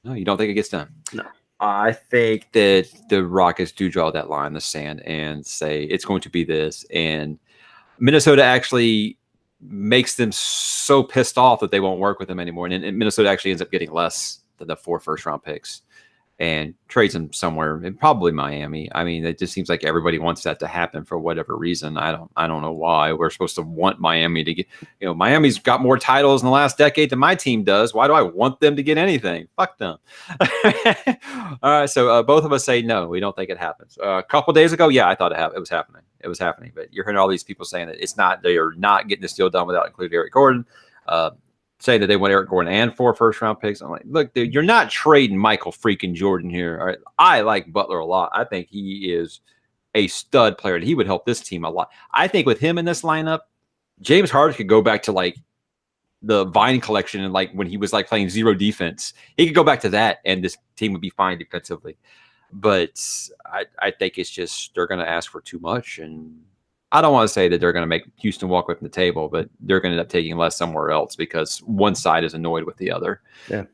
No, you don't think it gets done? No. I think that the Rockets do draw that line in the sand and say it's going to be this. And Minnesota actually makes them so pissed off that they won't work with them anymore. And Minnesota actually ends up getting less than the 4 first-round picks and trades them somewhere, and probably Miami. I mean, it just seems like everybody wants that to happen for whatever reason. I don't know why. We're supposed to want Miami to get, Miami's got more titles in the last decade than my team does. Why do I want them to get anything? Fuck them. All right, so both of us say no, we don't think it happens. A couple days ago, yeah, I thought it was happening. It was happening, but you're hearing all these people saying that it's not. They are not getting this deal done without including Eric Gordon. Saying that they want Eric Gordon and 4 first-round picks. I'm like, look, dude, you're not trading Michael freaking Jordan here. All right? I like Butler a lot. I think he is a stud player, and he would help this team a lot. I think with him in this lineup, James Harden could go back to like the Vine collection and like when he was like playing zero defense. He could go back to that, and this team would be fine defensively. But I think it's just they're going to ask for too much, and I don't want to say that they're going to make Houston walk away from the table, but they're going to end up taking less somewhere else because one side is annoyed with the other. Yeah.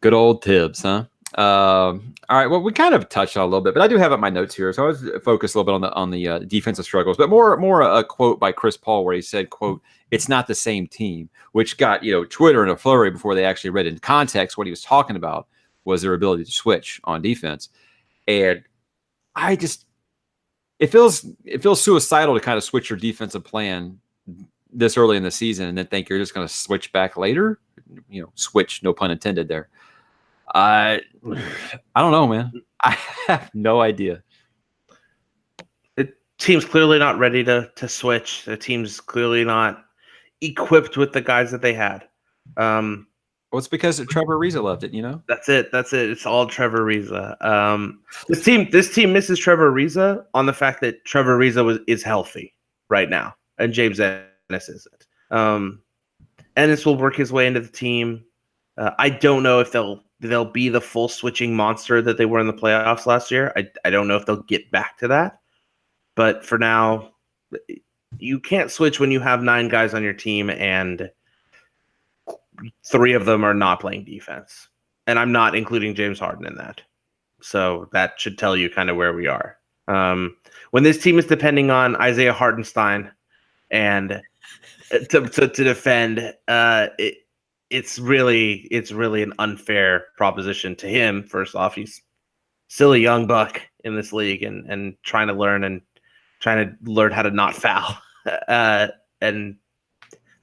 Good old Tibbs, huh? All right. Well, we kind of touched on it a little bit, but I do have up my notes here, so I was focused a little bit on the defensive struggles, but more a quote by Chris Paul where he said, "quote It's not the same team," which got Twitter in a flurry before they actually read in context what he was talking about was their ability to switch on defense, and it feels suicidal to kind of switch your defensive plan this early in the season and then think you're just going to switch back later. Switch, no pun intended there. I don't know, man. I have no idea. The team's clearly not ready to switch. The team's clearly not equipped with the guys that they had. Well, it's because Trevor Ariza left it, That's it. It's all Trevor Ariza. This team misses Trevor Ariza on the fact that Trevor Ariza is healthy right now, and James Ennis isn't. Ennis will work his way into the team. I don't know if they'll be the full switching monster that they were in the playoffs last year. I don't know if they'll get back to that. But for now, you can't switch when you have 9 guys on your team and 3 of them are not playing defense. And I'm not including James Harden in that. So that should tell you kind of where we are. When this team is depending on Isaiah Hartenstein and to defend, it's really an unfair proposition to him. First off, he's still a young buck in this league and trying to learn how to not foul. And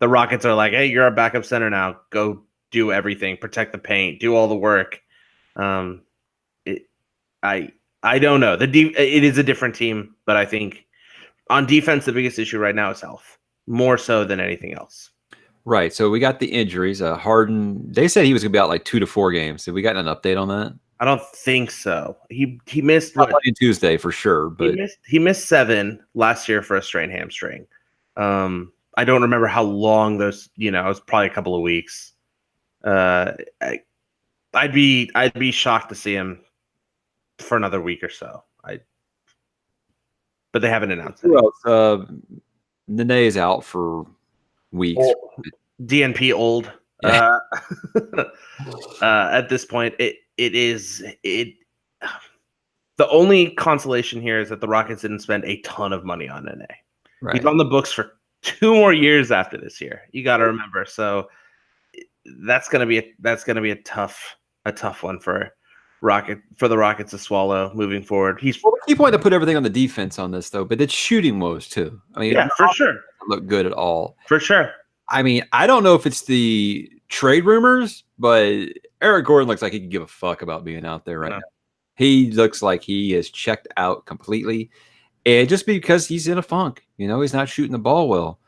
the Rockets are like, hey, you're our backup center now. Go do everything, protect the paint, do all the work. I don't know. It is a different team, but I think on defense, the biggest issue right now is health, more so than anything else. Right. So we got the injuries. Harden, they said he was going to be out like 2 to 4 games. Did we got an update on that? I don't think so. He missed Tuesday for sure, but he missed 7 last year for a strained hamstring. I don't remember how long those. It was probably a couple of weeks. I'd be shocked to see him for another week or so. But they haven't announced it. Well, Nene is out for weeks. DNP old. Yeah. At this point, it is. The only consolation here is that the Rockets didn't spend a ton of money on Nene. Right. He's on the books for 2 more years after this year. You got to remember. So that's gonna be a tough one for the Rockets to swallow moving forward. We keep wanting to put everything on the defense on this though, but it's shooting woes too. I mean, yeah, for sure. Doesn't look good at all. For sure. I mean, I don't know if it's the trade rumors, but Eric Gordon looks like he could give a fuck about being out there right now. He looks like he is checked out completely. And just because he's in a funk, he's not shooting the ball well.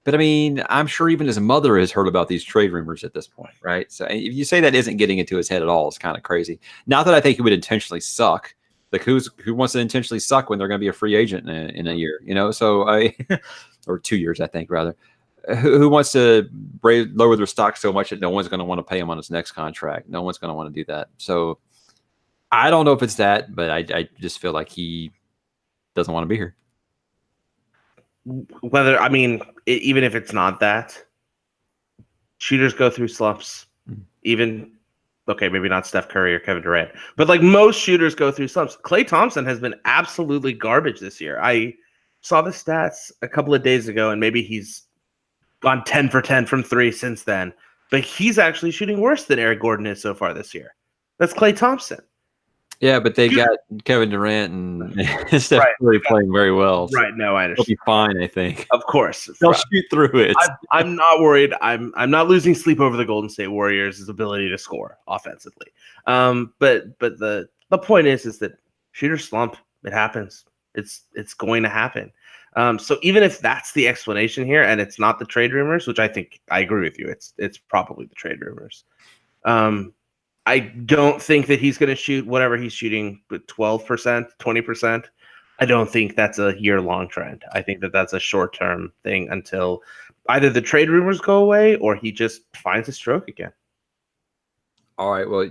But I mean, I'm sure even his mother has heard about these trade rumors at this point, right? So if you say that isn't getting into his head at all, it's kind of crazy. Not that I think he would intentionally suck. Like who wants to intentionally suck when they're going to be a free agent in a year, So or 2 years, I think rather. Who wants to lower their stock so much that no one's going to want to pay him on his next contract? No one's going to want to do that. So I don't know if it's that, but I just feel like he doesn't want to be here. Even if it's not that, shooters go through slumps. Even, maybe not Steph Curry or Kevin Durant, but like most shooters go through slumps. Klay Thompson has been absolutely garbage this year. I saw the stats a couple of days ago, and maybe he's gone 10 for 10 from 3 since then, but he's actually shooting worse than Eric Gordon is so far this year. That's Klay Thompson. Yeah, but they got Kevin Durant and Steph Curry playing very well. So right. No, I understand. They'll be fine, I think. Of course. They'll shoot through it. I'm not worried. I'm not losing sleep over the Golden State Warriors' ability to score offensively. But the point is that shooters slump. It happens. It's going to happen. So even if that's the explanation here and it's not the trade rumors, which I think I agree with you, it's probably the trade rumors. I don't think that he's going to shoot whatever he's shooting, but 12%, 20%. I don't think that's a year-long trend. I think that that's a short-term thing until either the trade rumors go away or he just finds a stroke again. All right, well,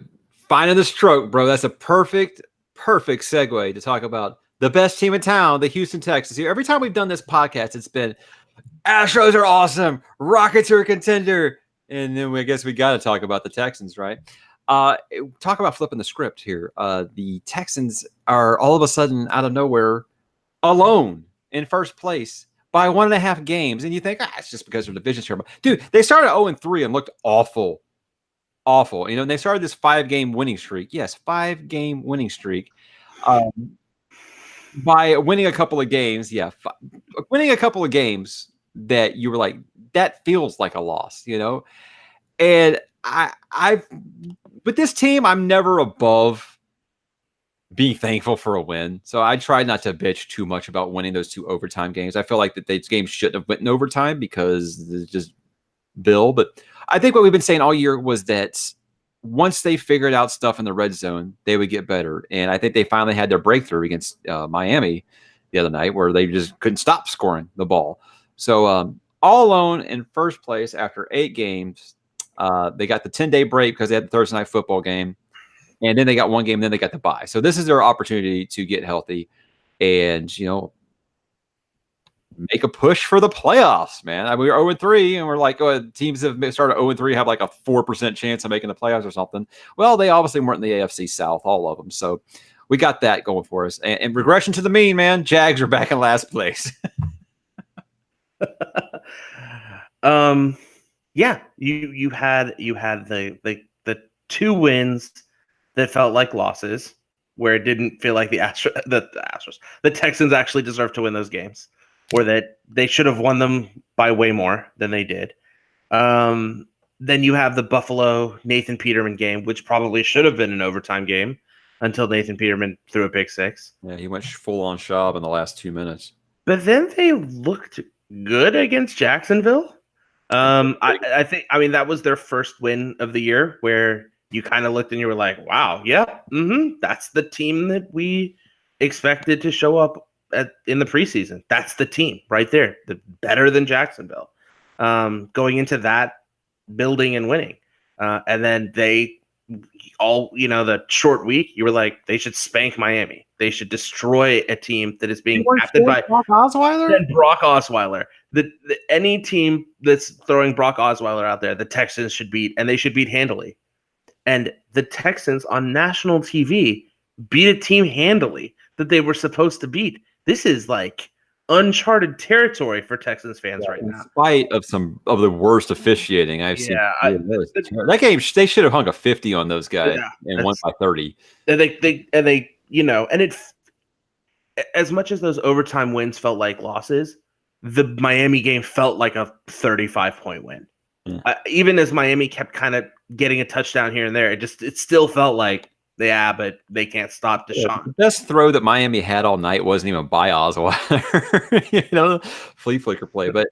finding the stroke, bro. That's a perfect segue to talk about the best team in town, the Houston Texans. Here, every time we've done this podcast, it's been Astros are awesome, Rockets are a contender, and then I guess we got to talk about the Texans, right? Talk about flipping the script here. The Texans are all of a sudden out of nowhere alone in first place by 1.5 games. And you think, it's just because their division's terrible. Dude, they started 0-3 and looked awful. Awful. And they started this 5-game winning streak. Yes, 5-game winning streak. By winning a couple of games. Yeah. Winning a couple of games that you were like, that feels like a loss, And I've with this team, I'm never above being thankful for a win. So I try not to bitch too much about winning those 2 overtime games. I feel like that these games shouldn't have went in overtime because it's just Bill. But I think what we've been saying all year was that once they figured out stuff in the red zone, they would get better. And I think they finally had their breakthrough against Miami the other night where they just couldn't stop scoring the ball. So all alone in first place after 8 games. They got the 10-day break because they had the Thursday night football game. And then they got 1 game, and then they got the bye. So this is their opportunity to get healthy and, make a push for the playoffs, man. I mean, we were 0-3, and we're like, teams have started 0-3 have like a 4% chance of making the playoffs or something. Well, they obviously weren't in the AFC South, all of them. So we got that going for us. And regression to the mean, man. Jags are back in last place. Yeah, you had the 2 wins that felt like losses, where it didn't feel like the Texans actually deserved to win those games, or that they should have won them by way more than they did. Then you have the Buffalo Nathan Peterman game, which probably should have been an overtime game until Nathan Peterman threw a pick 6. Yeah, he went full on Schaub in the last 2 minutes. But then they looked good against Jacksonville. I think that was their first win of the year, where you kind of looked and you were like, wow, yeah, that's the team that we expected to show up in the preseason. That's the team right there, better than Jacksonville, going into that building and winning. And then they all, the short week, you were like, they should spank Miami. They should destroy a team that is being captained by Brock Osweiler. And Brock Osweiler. Any team that's throwing Brock Osweiler out there, the Texans should beat, and they should beat handily. And the Texans on national TV beat a team handily that they were supposed to beat. This is like uncharted territory for Texans fans right now. In spite of some of the worst officiating I've seen. That game, they should have hung a 50 on those guys and won by 30. And they and it, as much as those overtime wins felt like losses, the Miami game felt like a 35-point win. Even as Miami kept kind of getting a touchdown here and there, it still felt like, but they can't stop Deshaun. The best throw that Miami had all night wasn't even by Osweiler, flea flicker play. But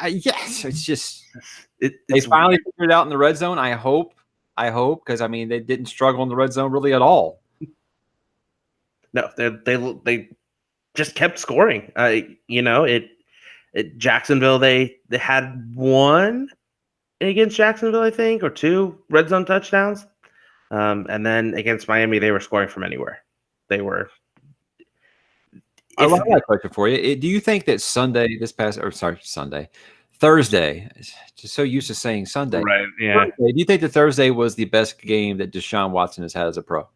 yes, it's just they finally figured it out in the red zone. I hope, because they didn't struggle in the red zone really at all. No, they just kept scoring. Jacksonville, they had 1 against Jacksonville, I think, or 2 red zone touchdowns. And then against Miami, they were scoring from anywhere. They were. I love that question for you. Do you think that Thursday, just so used to saying Sunday. Right, yeah. Thursday, do you think that Thursday was the best game that Deshaun Watson has had as a pro?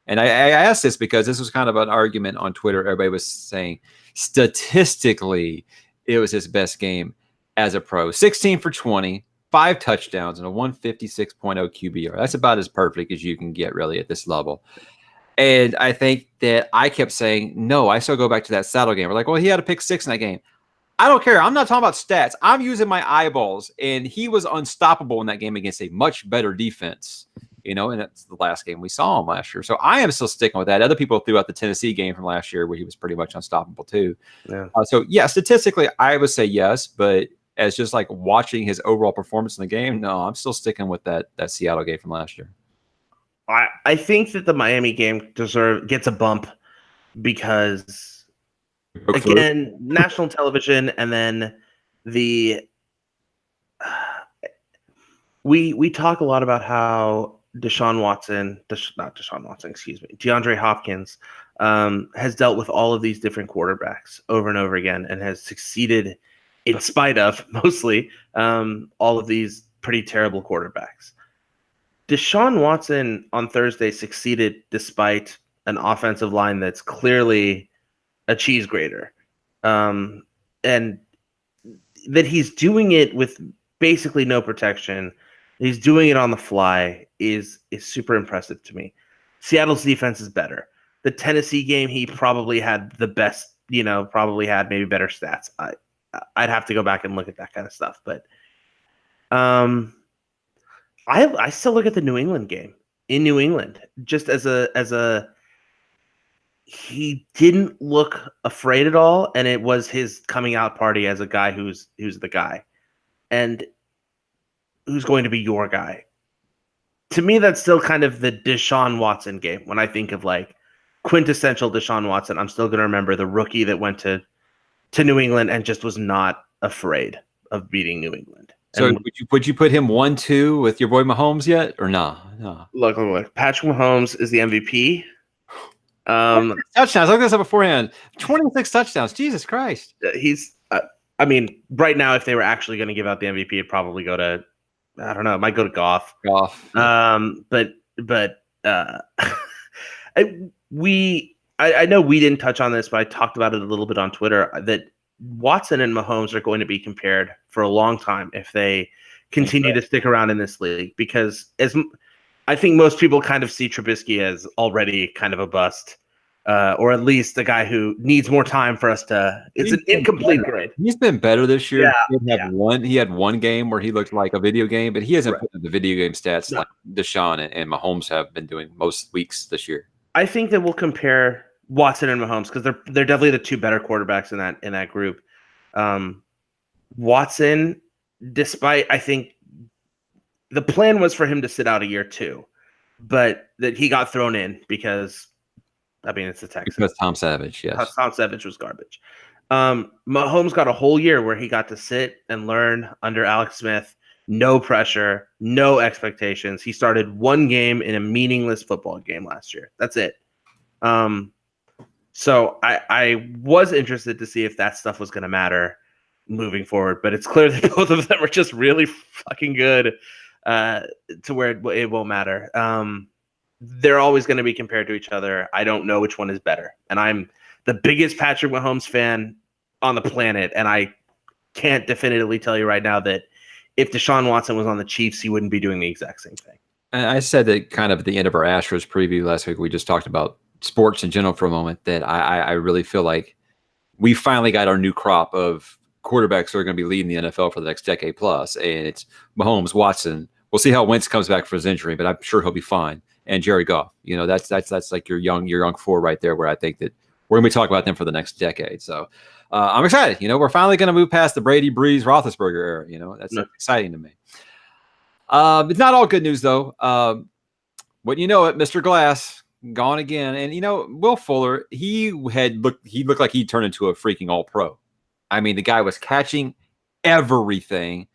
And I asked this because this was kind of an argument on Twitter. Everybody was saying statistically it was his best game as a pro. 16 for 20, 5 touchdowns, and a 156.0 QBR. That's about as perfect as you can get really at this level. And I think that I kept saying, no, I still go back to that Saddle game. We're like, well, he had a pick 6 in that game. I don't care. I'm not talking about stats. I'm using my eyeballs. And he was unstoppable in that game against a much better defense. And that's the last game we saw him last year. So I am still sticking with that. Other people threw out the Tennessee game from last year where he was pretty much unstoppable too. Yeah. Statistically, I would say yes, but as just like watching his overall performance in the game, no, I'm still sticking with that Seattle game from last year. I think that the Miami game gets a bump because, again, national television, and then we talk a lot about how DeAndre Hopkins has dealt with all of these different quarterbacks over and over again and has succeeded in spite of mostly all of these pretty terrible quarterbacks. Deshaun Watson on Thursday succeeded despite an offensive line that's clearly a cheese grater. And that he's doing it with basically no protection. He's doing it on the fly is super impressive to me. Seattle's defense is better. The Tennessee game, he probably had the best, probably had maybe better stats. I'd have to go back and look at that kind of stuff. But I still look at the New England game in New England just as a he didn't look afraid at all, and it was his coming out party as a guy who's the guy and who's going to be your guy. To me, that's still kind of the Deshaun Watson game. When I think of like quintessential Deshaun Watson, I'm still going to remember the rookie that went to New England and just was not afraid of beating New England. So would you put him 1-2 with your boy Mahomes yet, or nah? No? Look. Patrick Mahomes is the MVP. Touchdowns. Look this up beforehand. 26 touchdowns. Jesus Christ. He's. Right now, if they were actually going to give out the MVP, it'd probably go to. I don't know. It might go to Goff. But I know we didn't touch on this, but I talked about it a little bit on Twitter that Watson and Mahomes are going to be compared for a long time if they continue to stick around in this league, because as I think most people kind of see Trubisky as already kind of a bust, or at least a guy who needs more time for us to. It's an incomplete grade. He's been better this year. Yeah, he had one game where he looked like a video game, but he hasn't put in the video game stats like Deshaun and Mahomes have been doing most weeks this year. I think that we'll compare Watson and Mahomes because they're definitely the two better quarterbacks in that group. Watson, despite I think the plan was for him to sit out a year too, but that he got thrown in because it's the Texans. Because Tom Savage, yes. Tom Savage was garbage. Mahomes got a whole year where he got to sit and learn under Alex Smith. No pressure, no expectations. He started one game in a meaningless football game last year. That's it. So I was interested to see if that stuff was going to matter moving forward, but it's clear that both of them are just really fucking good to where it won't matter. They're always going to be compared to each other. I don't know which one is better. And I'm the biggest Patrick Mahomes fan on the planet, and I can't definitively tell you right now that if Deshaun Watson was on the Chiefs, he wouldn't be doing the exact same thing. And I said that kind of at the end of our Astros preview last week, we just talked about sports in general for a moment, that I really feel like we finally got our new crop of quarterbacks who are going to be leading the NFL for the next decade plus. And it's Mahomes, Watson. We'll see how Wentz comes back for his injury, but I'm sure he'll be fine. And Jared Goff. That's like your young four right there, where I think that we're going to be talking about them for the next decade. So I'm excited. We're finally going to move past the Brady, Breeze, Roethlisberger era. That's exciting to me. It's not all good news, though. Wouldn't you know it, Mr. Glass gone again. And, Will Fuller, he looked like he turned into a freaking all-pro. I mean, the guy was catching everything.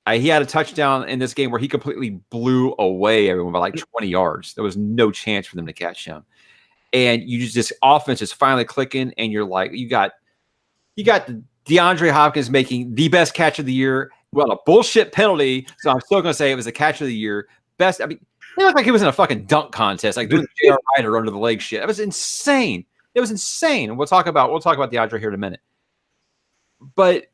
He had a touchdown in this game where he completely blew away everyone by like 20 yards. There was no chance for them to catch him. And this offense is finally clicking, and you're like, you got the DeAndre Hopkins making the best catch of the year. Well, a bullshit penalty, so I'm still going to say it was the catch of the year. Best. I mean, it looked like he was in a fucking dunk contest, like doing the J.R. Ryder under the leg shit. It was insane. It was insane. And we'll talk about DeAndre here in a minute. But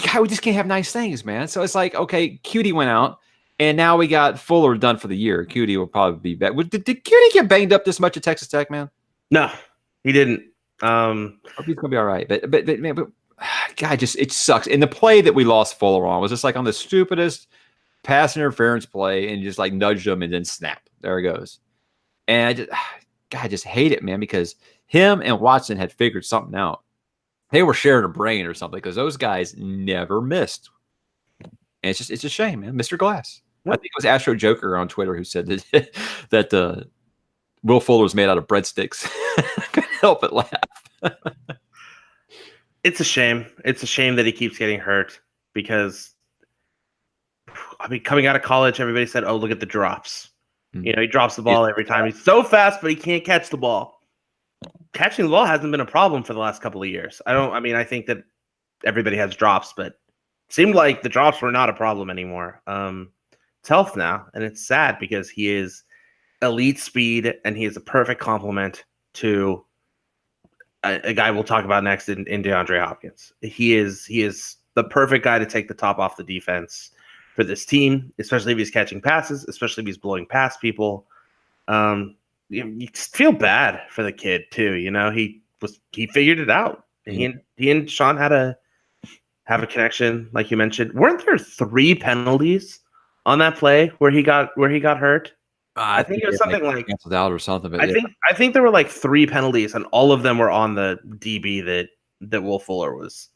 God, we just can't have nice things, man. So it's like, okay, Cutie went out, and now we got Fuller done for the year. Cutie will probably be back. Did Cutie get banged up this much at Texas Tech, man? No, he didn't. Hope he's gonna be all right. But God, it sucks. And the play that we lost Fuller on was just like on the stupidest pass interference play, and just like nudged him and then snap. There it goes. And I just hate it, man, because him and Watson had figured something out. They were sharing a brain or something, because those guys never missed. And it's a shame, man. Mr. Glass. I think it was Astro Joker on Twitter who said that Will Fuller was made out of breadsticks. I couldn't help but laugh. It's a shame. It's a shame that he keeps getting hurt, because coming out of college, everybody said, "Oh, look at the drops." Mm-hmm. He drops the ball every time. He's so fast, but he can't catch the ball. Catching the ball hasn't been a problem for the last couple of years. I think that everybody has drops, but it seemed like the drops were not a problem anymore. health now, and it's sad because he is elite speed and he is a perfect complement to a guy we'll talk about next in DeAndre Hopkins. He is the perfect guy to take the top off the defense for this team, especially if he's catching passes, especially if he's blowing past people. You just feel bad for the kid too. He figured it out. He and Sean had a connection, like you mentioned. Weren't there 3 penalties on that play where he got hurt? I think it was something like canceled out or something. But I think there were like 3 penalties, and all of them were on the DB that Will Fuller was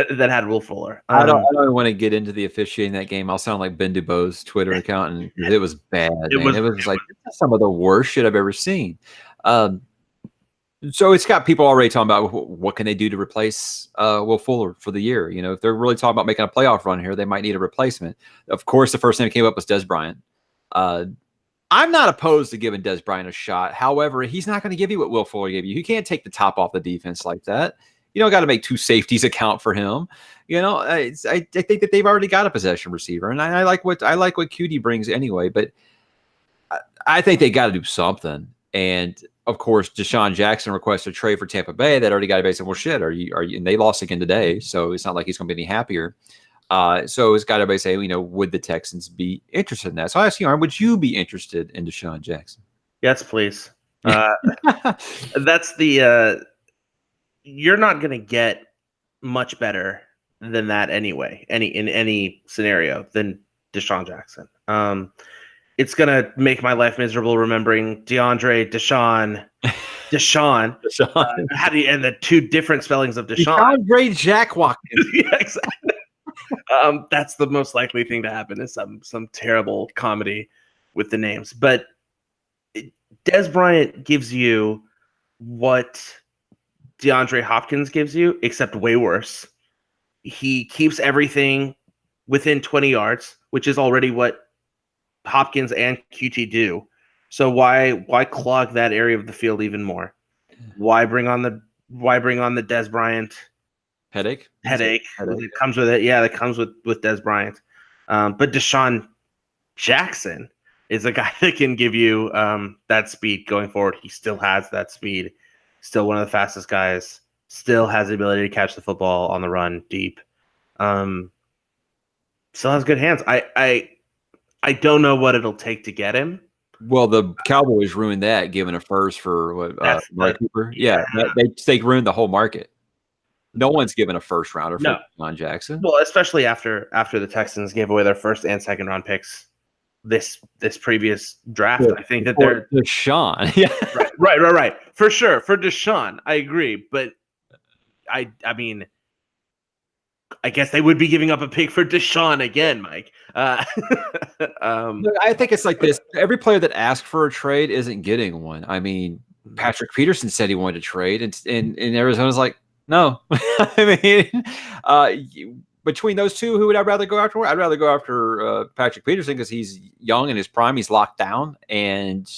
that had Will Fuller. I don't want to get into the officiating that game. I'll sound like Ben DuBois' Twitter account, and it was bad. It was like some of the worst shit I've ever seen. So it's got people already talking about what can they do to replace Will Fuller for the year. If they're really talking about making a playoff run here, they might need a replacement. Of course, the first name that came up was Des Bryant. I'm not opposed to giving Des Bryant a shot. However, he's not going to give you what Will Fuller gave you. He can't take the top off the defense like that. You don't got to make 2 safeties account for him. I think that they've already got a possession receiver, and I like what QD brings anyway. But I think they got to do something. And of course, Deshaun Jackson requested a trade for Tampa Bay. That already got a base of, well, shit, are you? And they lost again today, so it's not like he's going to be any happier. So it's got everybody say, would the Texans be interested in that? So I ask you, Armin, would you be interested in Deshaun Jackson? Yes, please. That's the. You're not going to get much better than that anyway. In any scenario than Deshaun Jackson. It's going to make my life miserable remembering Deshaun. How do you, and the 2 different spellings of Deshaun? DeAndre Jack Watkins. Yeah, exactly. That's the most likely thing to happen is some terrible comedy with the names. But Des Bryant gives you what DeAndre Hopkins gives you, except way worse. He keeps everything within 20 yards, which is already what Hopkins and QT do. So why clog that area of the field even more? Why bring on the Des Bryant headache? It comes with it. Yeah, that comes with Des Bryant. But Deshaun Jackson is a guy that can give you that speed going forward. He still has that speed. Still one of the fastest guys. Still has the ability to catch the football on the run deep. Still has good hands. I don't know what it'll take to get him. Well, the Cowboys ruined that, giving a first for Mark Cooper. Yeah, they ruined the whole market. No one's given a first rounder for Deshaun Jackson. Well, especially after the Texans gave away their first and second round picks this previous draft. I think that they're Deshaun. Yeah, right. For sure, for Deshaun, I agree. But I mean, I guess they would be giving up a pick for Deshaun again, Mike. Look, I think it's like this. Every player that asked for a trade isn't getting one. I mean, Patrick Peterson said he wanted to trade, and Arizona's like, no. I mean, between those two, who would I rather go after? I'd rather go after Patrick Peterson because he's young in his prime. He's locked down, and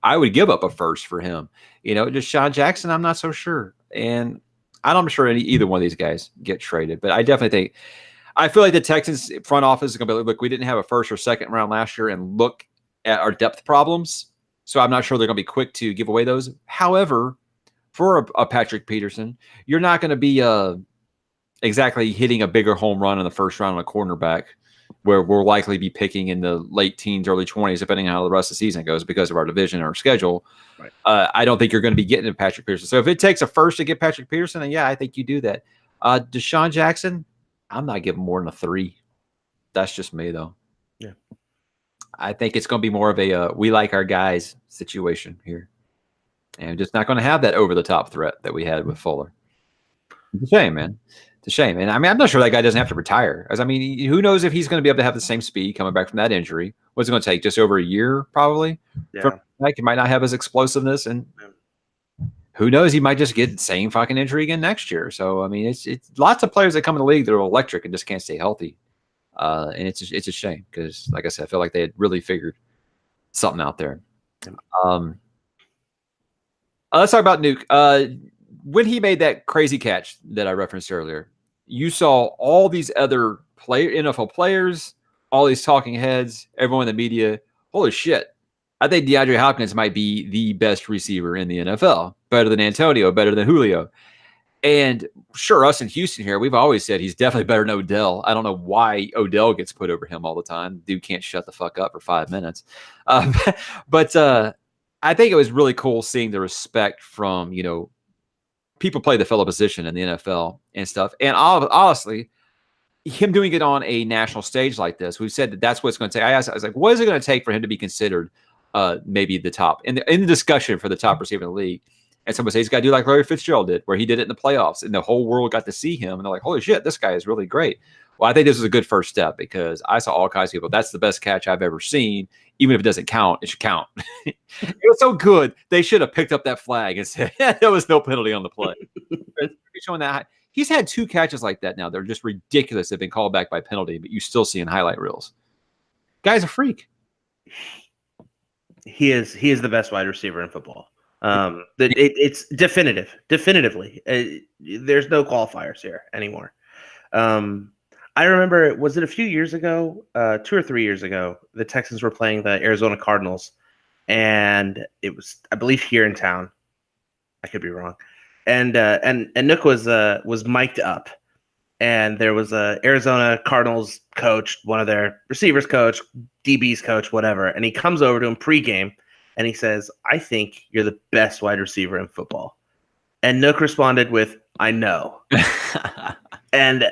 I would give up a first for him. Deshaun Jackson, I'm not so sure. And I'm sure either one of these guys get traded. But I definitely I feel like the Texans front office is going to be, look, we didn't have a first or second round last year, and look at our depth problems. So I'm not sure they're going to be quick to give away those. However, for a Patrick Peterson, you're not going to be exactly hitting a bigger home run in the first round on a cornerback, where we'll likely be picking in the late teens, early 20s, depending on how the rest of the season goes because of our division and our schedule. Right. I don't think you're going to be getting to Patrick Peterson. So if it takes a first to get Patrick Peterson, then yeah, I think you do that. Deshaun Jackson, I'm not giving more than a 3. That's just me, though. Yeah. I think it's going to be more of a we like our guys situation here. And just not going to have that over-the-top threat that we had with Fuller. It's a shame, man. It's a shame. And I mean, I'm not sure that guy doesn't have to retire. As I mean, who knows if he's going to be able to have the same speed coming back from that injury. What's it going to take? Just over a year, probably? Yeah. He might not have his explosiveness. And who knows? He might just get the same fucking injury again next year. So, I mean, it's lots of players that come in the league that are electric and just can't stay healthy. And it's a shame because, like I said, I feel like they had really figured something out there. Let's talk about Nuke. When he made that crazy catch that I referenced earlier, you saw all these other NFL players, all these talking heads, everyone in the media. Holy shit. I think DeAndre Hopkins might be the best receiver in the NFL. Better than Antonio, better than Julio. And sure, us in Houston here, we've always said he's definitely better than Odell. I don't know why Odell gets put over him all the time. Dude can't shut the fuck up for 5 minutes. But I think it was really cool seeing the respect from, people play the fellow position in the NFL and stuff. And honestly, him doing it on a national stage like this, we've said that's what it's going to take. I was like, what is it going to take for him to be considered maybe the top in the discussion for the top receiver in the league? And someone says he's got to do like Larry Fitzgerald did, where he did it in the playoffs, and the whole world got to see him, and they're like, "Holy shit, this guy is really great." Well, I think this is a good first step because I saw all kinds of people. That's the best catch I've ever seen. Even if it doesn't count, it should count. It was so good. They should have picked up that flag and said there was no penalty on the play. Showing that he's had 2 catches like that now. They're just ridiculous. They've been called back by penalty, but you still see in highlight reels. Guy's a freak. He is the best wide receiver in football. It's definitively. There's no qualifiers here anymore. I remember, was it a few years ago, 2 or 3 years ago, the Texans were playing the Arizona Cardinals, and it was, I believe, here in town. I could be wrong. And Nook was mic'd up, and there was a Arizona Cardinals coach, one of their receivers coach, DBs coach, whatever, and he comes over to him pregame. And he says, "I think you're the best wide receiver in football." And Nook responded with, "I know." And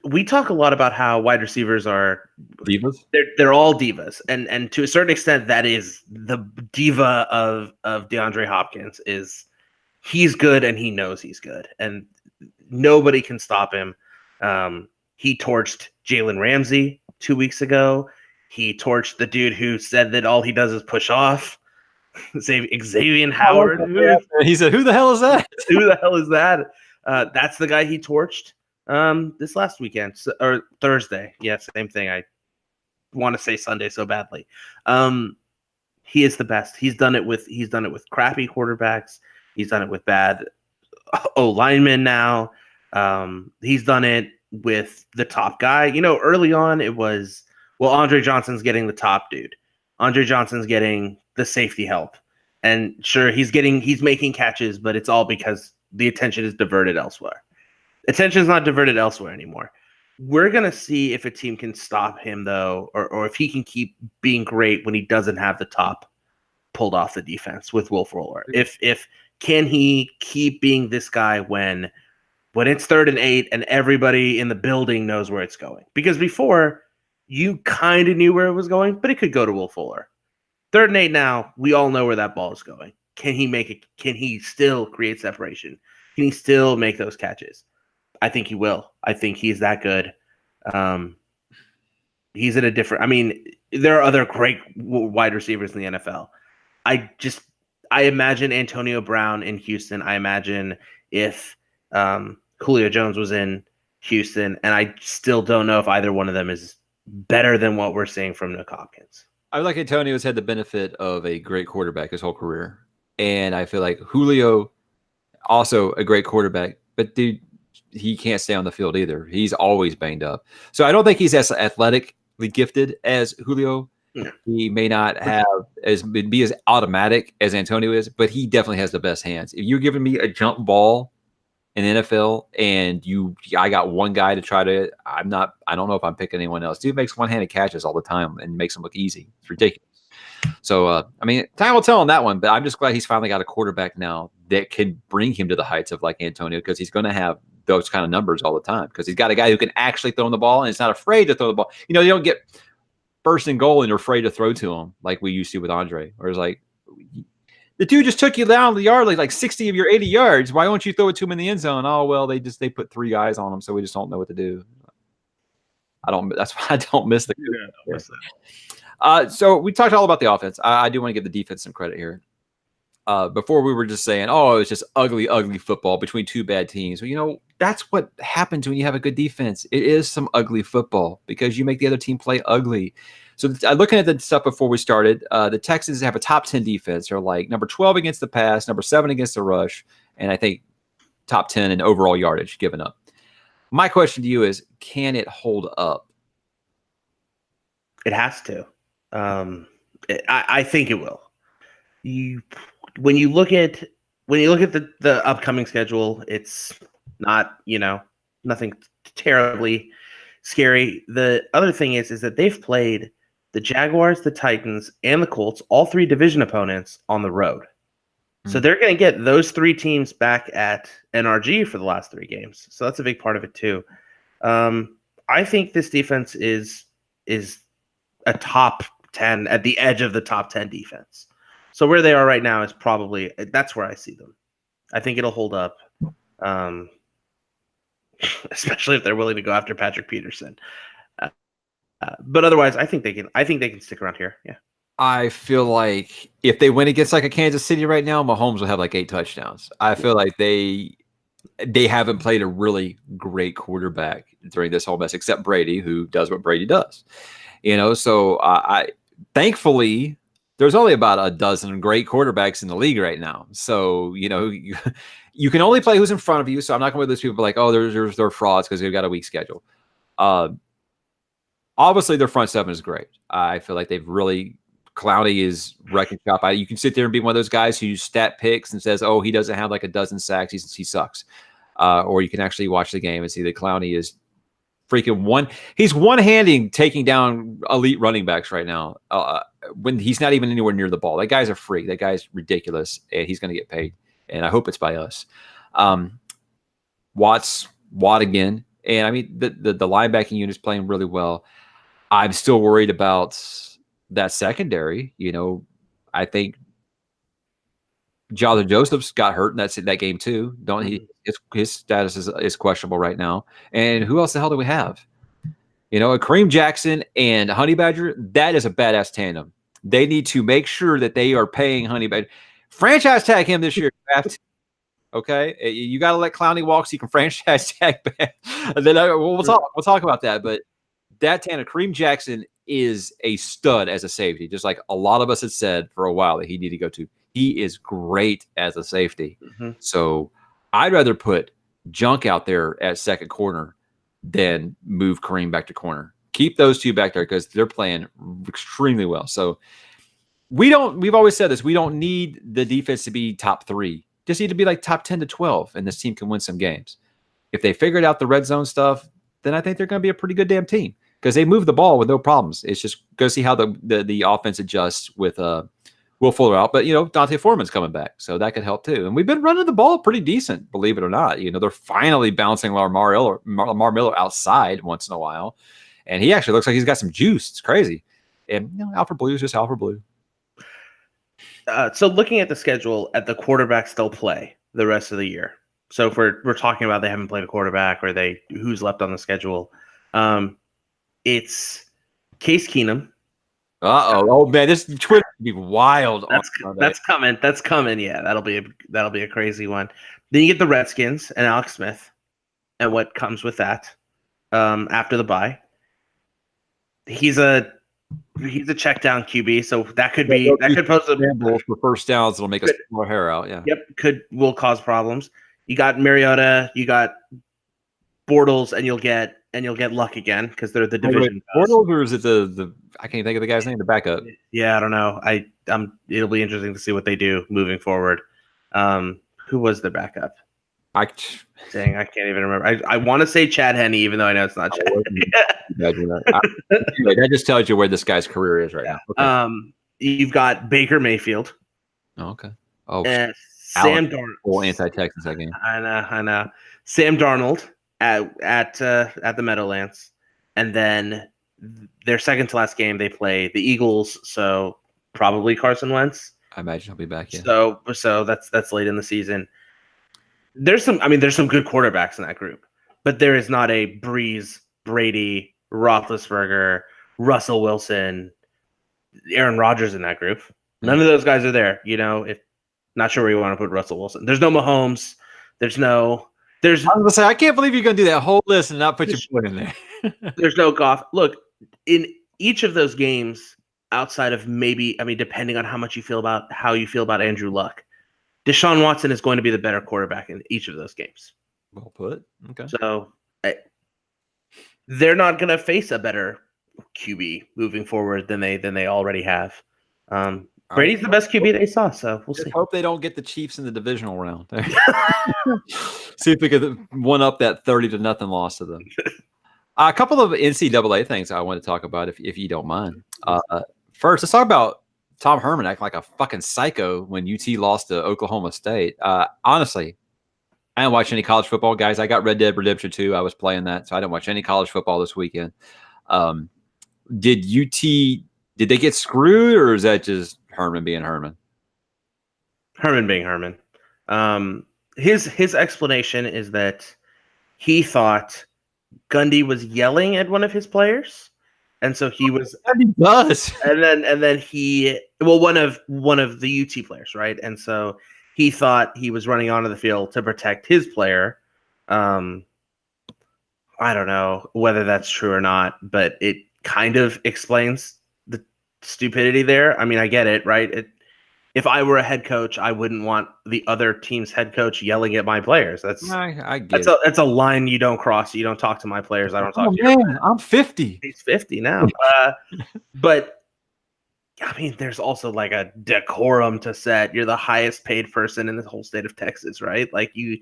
we talk a lot about how wide receivers are divas. They're all divas. And to a certain extent, that is the diva of DeAndre Hopkins is he's good and he knows he's good. And nobody can stop him. He torched Jalen Ramsey 2 weeks ago. He torched the dude who said that all he does is push off. Xavier Howard. He said, "Who the hell is that? Who the hell is that?" That's the guy he torched this last weekend or Thursday. Yeah, same thing. I want to say Sunday so badly. He is the best. He's done it with crappy quarterbacks. He's done it with bad linemen now. He's done it with the top guy. Early on it was, well, Andre Johnson's getting the top dude. Andre Johnson's getting the safety help. And sure, he's making catches, but it's all because the attention is diverted elsewhere. Attention is not diverted elsewhere anymore. We're going to see if a team can stop him, though, or if he can keep being great when he doesn't have the top pulled off the defense with Will Fuller. If can he keep being this guy when it's 3rd and 8 and everybody in the building knows where it's going? Because before, you kind of knew where it was going, but it could go to Will Fuller. 3rd and 8 now, we all know where that ball is going. Can he make it? Can he still create separation? Can he still make those catches? I think he will. I think he's that good. He's at a different. I mean, there are other great wide receivers in the NFL. I imagine Antonio Brown in Houston. I imagine if Julio Jones was in Houston, and I still don't know if either one of them is better than what we're seeing from Nick Hopkins. I feel like Antonio's had the benefit of a great quarterback his whole career. And I feel like Julio, also a great quarterback, but dude, he can't stay on the field either. He's always banged up. So I don't think he's as athletically gifted as Julio. Yeah. He may not be as automatic as Antonio is, but he definitely has the best hands. If you're giving me a jump ball in the NFL and I got one guy to try to, I don't know if I'm picking anyone else. Dude makes one-handed catches all the time and makes them look easy. It's ridiculous. So, time will tell on that one, but I'm just glad he's finally got a quarterback now that can bring him to the heights of like Antonio, because he's going to have those kind of numbers all the time because he's got a guy who can actually throw the ball and is not afraid to throw the ball. You don't get first and goal and you're afraid to throw to him like we used to with Andre, or it's like, the dude just took you down the yard like 60 of your 80 yards. Why won't you throw it to him in the end zone? Oh, well, they put 3 guys on him, so we just don't know what to do. That's why I don't miss the So we talked all about the offense. I do want to give the defense some credit here. Before we were just saying, oh, it's just ugly, ugly football between 2 bad teams. Well, that's what happens when you have a good defense. It is some ugly football because you make the other team play ugly. So looking at the stuff before we started, the Texans have a top 10 defense. They're like number 12 against the pass, number 7 against the rush, and I think top 10 in overall yardage given up. My question to you is, can it hold up? It has to. I think it will. When you look at the upcoming schedule, it's not, nothing terribly scary. The other thing is that they've played the Jaguars, the Titans, and the Colts, all three division opponents, on the road. So they're going to get those three teams back at NRG for the last three games. So that's a big part of it too. I think this defense is a top 10, at the edge of the top 10 defense. So where they are right now is that's where I see them. I think it'll hold up, especially if they're willing to go after Patrick Peterson. But otherwise, I think they can stick around here. Yeah. I feel like if they win against like a Kansas City right now, Mahomes will have like 8 touchdowns. I feel like they haven't played a really great quarterback during this whole mess, except Brady, who does what Brady does. So I thankfully there's only about a dozen great quarterbacks in the league right now. So you can only play who's in front of you. So I'm not going to those people like, oh, they're frauds because they've got a weak schedule. Obviously their front seven is great. I feel like they've really. Clowney is wrecking shop. You can sit there and be one of those guys who stat picks and says, oh, he doesn't have like a dozen sacks. He sucks. Or you can actually watch the game and see that Clowney is freaking he's one-handing taking down elite running backs right now when he's not even anywhere near the ball. That guy's a freak. That guy's ridiculous, and he's going to get paid. And I hope it's by us. Watt again. And I mean, the linebacking unit is playing really well. I'm still worried about that secondary. I think Jonathan Joseph's got hurt in that game too. His status is questionable right now. And who else the hell do we have? Kareem Jackson and Honey Badger, that is a badass tandem. They need to make sure that they are paying Honey Badger. Franchise tag him this year. Okay, you got to let Clowney walk so you can franchise tag back. And then we'll talk about that. But that tandem, Kareem Jackson is a stud as a safety, just like a lot of us had said for a while that he needed to go to. He is great as a safety. Mm-hmm. So I'd rather put Junk out there at second corner than move Kareem back to corner. Keep those two back there because they're playing extremely well. So we've always said this, we don't need the defense to be top 3. Just need to be like top 10 to 12, and this team can win some games. If they figured out the red zone stuff, then I think they're going to be a pretty good damn team. Because they move the ball with no problems. It's just go see how the offense adjusts with Will Fuller out. But, Dante Foreman's coming back, so that could help too. And we've been running the ball pretty decent, believe it or not. They're finally bouncing Lamar Miller outside once in a while. And he actually looks like he's got some juice. It's crazy. And, Alfred Blue is just Alfred Blue. So looking at the schedule, at the quarterbacks they'll play the rest of the year. So if we're talking about they haven't played a quarterback or who's left on the schedule, it's Case Keenum. Oh man, this Twitter could be wild. That's coming. That's coming. Yeah, that'll be a crazy one. Then you get the Redskins and Alex Smith, and what comes with that after the bye. He's a check down QB, so that could pose a for first downs. It'll make us more hair out. Yeah. Yep. Will cause problems. You got Mariota. You got Bortles, and you'll get Luck again because they're the division. Bortles, or is it the I can't think of the guy's name. The backup. Yeah, I don't know. It'll be interesting to see what they do moving forward. Who was their backup? I can't even remember. I want to say Chad Henne, even though I know it's not Chad. Imagine that. Anyway, that just tells you where this guy's career is right now. Okay. You've got Baker Mayfield. Oh, okay. Oh, Sam Darnold. Full anti-Texans that game. I know. Sam Darnold at the Meadowlands, and then their second to last game they play the Eagles. So probably Carson Wentz. I imagine he'll be back. Yeah. So that's late in the season. There's some good quarterbacks in that group, but there is not a Breeze, Brady, Roethlisberger, Russell Wilson, Aaron Rodgers in that group. None of those guys are there. Not sure where you want to put Russell Wilson. There's no Mahomes. I was gonna say, I can't believe you're gonna do that whole list and not put your foot in there. There's no Goff. Look, in each of those games, outside of depending on how you feel about Andrew Luck, Deshaun Watson is going to be the better quarterback in each of those games. Well put. Okay. So they're not going to face a better QB moving forward than they already have. Brady's the best QB they saw, so we'll see. Hope they don't get the Chiefs in the divisional round. See if we could one up that 30-0 loss to them. A couple of NCAA things I want to talk about, if you don't mind. First, let's talk about Tom Herman acting like a fucking psycho when UT lost to Oklahoma State. Honestly, I didn't watch any college football, guys. I got Red Dead Redemption 2. I was playing that, so I didn't watch any college football this weekend. Did they get screwed, or is that just Herman being Herman? Herman being Herman. His explanation is that he thought Gundy was yelling at one of his players, and so he was. He does. And then one of the UT players, right? And so he thought he was running onto the field to protect his player. I don't know whether that's true or not, but it kind of explains the stupidity there. I mean, I get it, right? If I were a head coach, I wouldn't want the other team's head coach yelling at my players. That's a line you don't cross. You don't talk to my players. I don't talk to you. Man, I'm 50. He's 50 now. But I mean, there's also like a decorum to set. You're the highest paid person in the whole state of Texas, right? Like, you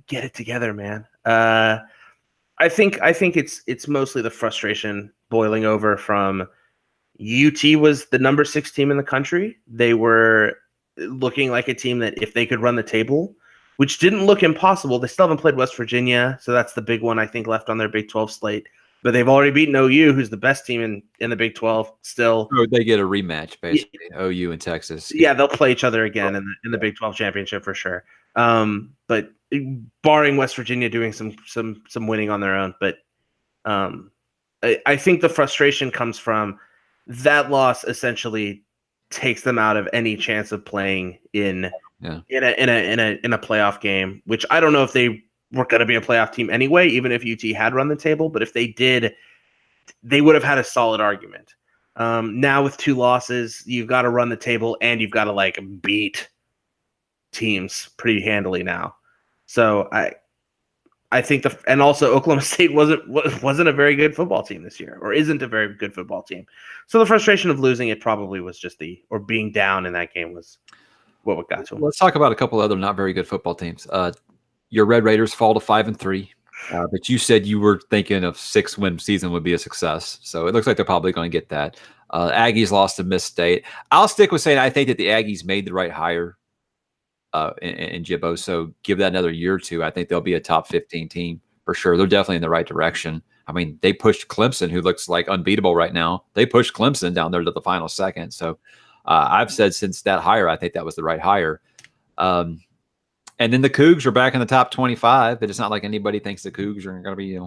get it together, man. I think it's mostly the frustration boiling over from UT was the number 6 team in the country. They were looking like a team that if they could run the table, which didn't look impossible. They still haven't played West Virginia, so that's the big one I think left on their Big 12 slate. But they've already beaten OU, who's the best team in the Big 12 still. So they get a rematch, basically, OU and Texas. Yeah, they'll play each other again in the Big 12 championship for sure. But barring West Virginia doing some winning on their own. But I think the frustration comes from that loss essentially takes them out of any chance of playing in a playoff game, which I don't know if they were going to be a playoff team anyway, even if UT had run the table. But if they did, they would have had a solid argument. Now with 2 losses, you've got to run the table and you've got to beat teams pretty handily now. So I think and also Oklahoma State wasn't a very good football team this year, or isn't a very good football team. So the frustration of losing it probably was just being down in that game was what got to them. Let's talk about a couple other not very good football teams. Your Red Raiders fall to 5-3, but you said you were thinking of 6-win season would be a success. So it looks like they're probably going to get that. Aggies lost to Miss State. I'll stick with saying I think that the Aggies made the right hire in Jimbo. So give that another year or two. I think they'll be a top 15 team for sure. They're definitely in the right direction. I mean, they pushed Clemson, who looks like unbeatable right now. They pushed Clemson down there to the final second. So I've said since that hire, I think that was the right hire. And then the Cougs are back in the top 25, but it's not like anybody thinks the Cougs are going to be,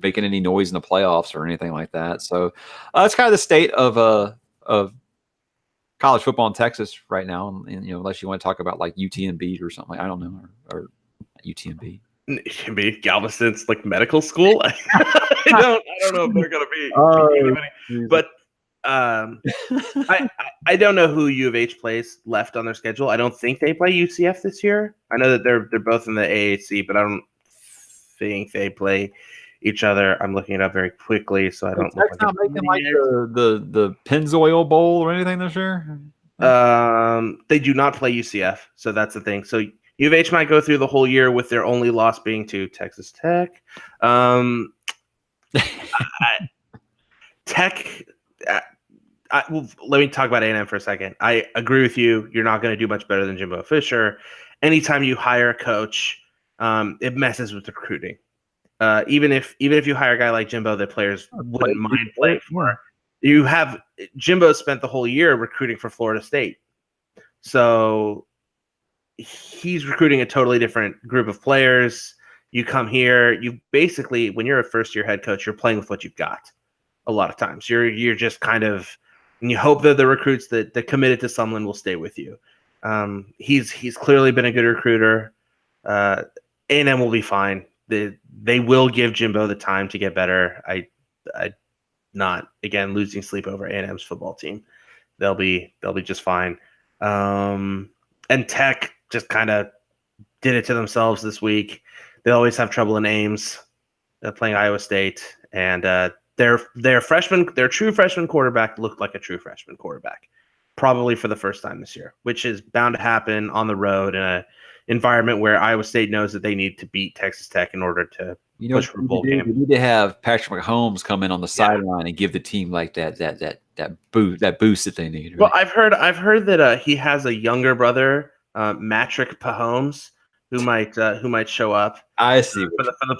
making any noise in the playoffs or anything like that. So it's kind of the state of college football in Texas right now. And unless you want to talk about like UTMB or something, I don't know, or UTMB. Galveston's medical school. I don't know if they're going to be anybody, but I don't know who U of H plays left on their schedule. I don't think they play UCF this year. I know that they're both in the AAC, but I don't think they play each other. I'm looking it up very quickly, so I don't. That's not making the Pennzoil Bowl or anything this year. They do not play UCF, so that's the thing. So U of H might go through the whole year with their only loss being to Texas Tech. Tech. Let me talk about A&M for a second. I agree with you. You're not going to do much better than Jimbo Fisher. Anytime you hire a coach, it messes with recruiting. Even if you hire a guy like Jimbo that players wouldn't mind playing for, you have Jimbo spent the whole year recruiting for Florida State. So he's recruiting a totally different group of players. You come here, you basically, when you're a first-year head coach, you're playing with what you've got. A lot of times, you're just kind of, and you hope that the recruits that committed to Sumlin will stay with you. He's clearly been a good recruiter. A&M will be fine. They will give Jimbo the time to get better. I not again losing sleep over A&M's football team. They'll be just fine. And Tech just kind of did it to themselves this week. They always have trouble in Ames. playing Iowa State, and their true freshman quarterback looked like a true freshman quarterback, probably for the first time this year, which is bound to happen on the road in a environment where Iowa State knows that they need to beat Texas Tech in order to push for a bowl game. We need to have Patrick Mahomes come in on the sideline and give the team like that boost that they need. Right? Well, I've heard that he has a younger brother, Matrick Mahomes, who might show up. I see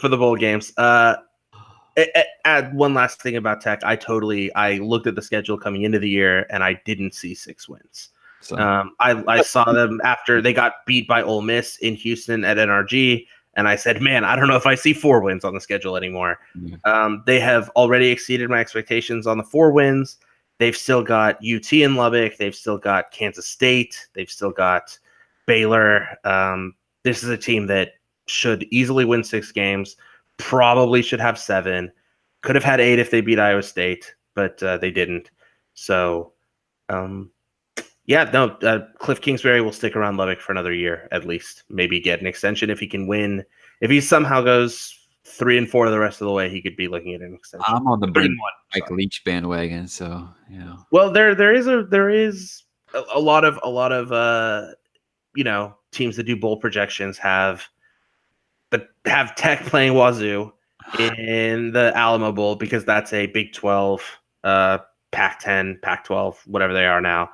for the bowl games. Add one last thing about Tech. I looked at the schedule coming into the year and I didn't see 6 wins. So. I saw them after they got beat by Ole Miss in Houston at NRG, and I said, man, I don't know if I see 4 wins on the schedule anymore. Yeah. They have already exceeded my expectations on the 4 wins. They've still got UT in Lubbock. They've still got Kansas State. They've still got Baylor. This is a team that should easily win 6 games. Probably should have 7. Could have had 8 if they beat Iowa State, but they didn't. So, Cliff Kingsbury will stick around Lubbock for another year at least. Maybe get an extension if he can win. If he somehow goes 3-4 the rest of the way, he could be looking at an extension. I'm on the Mike Leach bandwagon, so yeah. Well, there is a lot of teams that do bowl projections have Tech playing Wazoo in the Alamo Bowl because that's a Big 12, Pac-10, Pac-12, whatever they are now,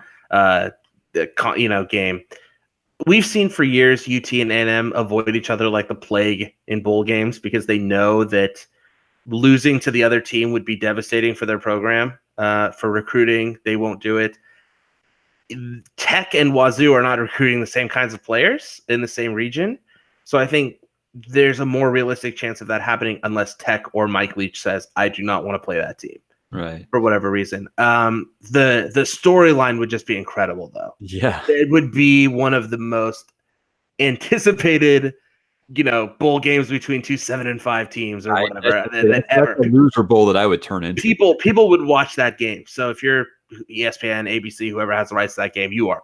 game. We've seen for years UT and A&M avoid each other like the plague in bowl games because they know that losing to the other team would be devastating for their program. For recruiting, they won't do it. Tech and Wazoo are not recruiting the same kinds of players in the same region. So I think there's a more realistic chance of that happening unless Tech or Mike Leach says, I do not want to play that team. Right. For whatever reason. The storyline would just be incredible, though. Yeah. It would be one of the most anticipated, bowl games between 2 7-5 teams or whatever than ever. That's a loser bowl that I would turn into. People would watch that game. So if you're ESPN, ABC, whoever has the rights to that game, you are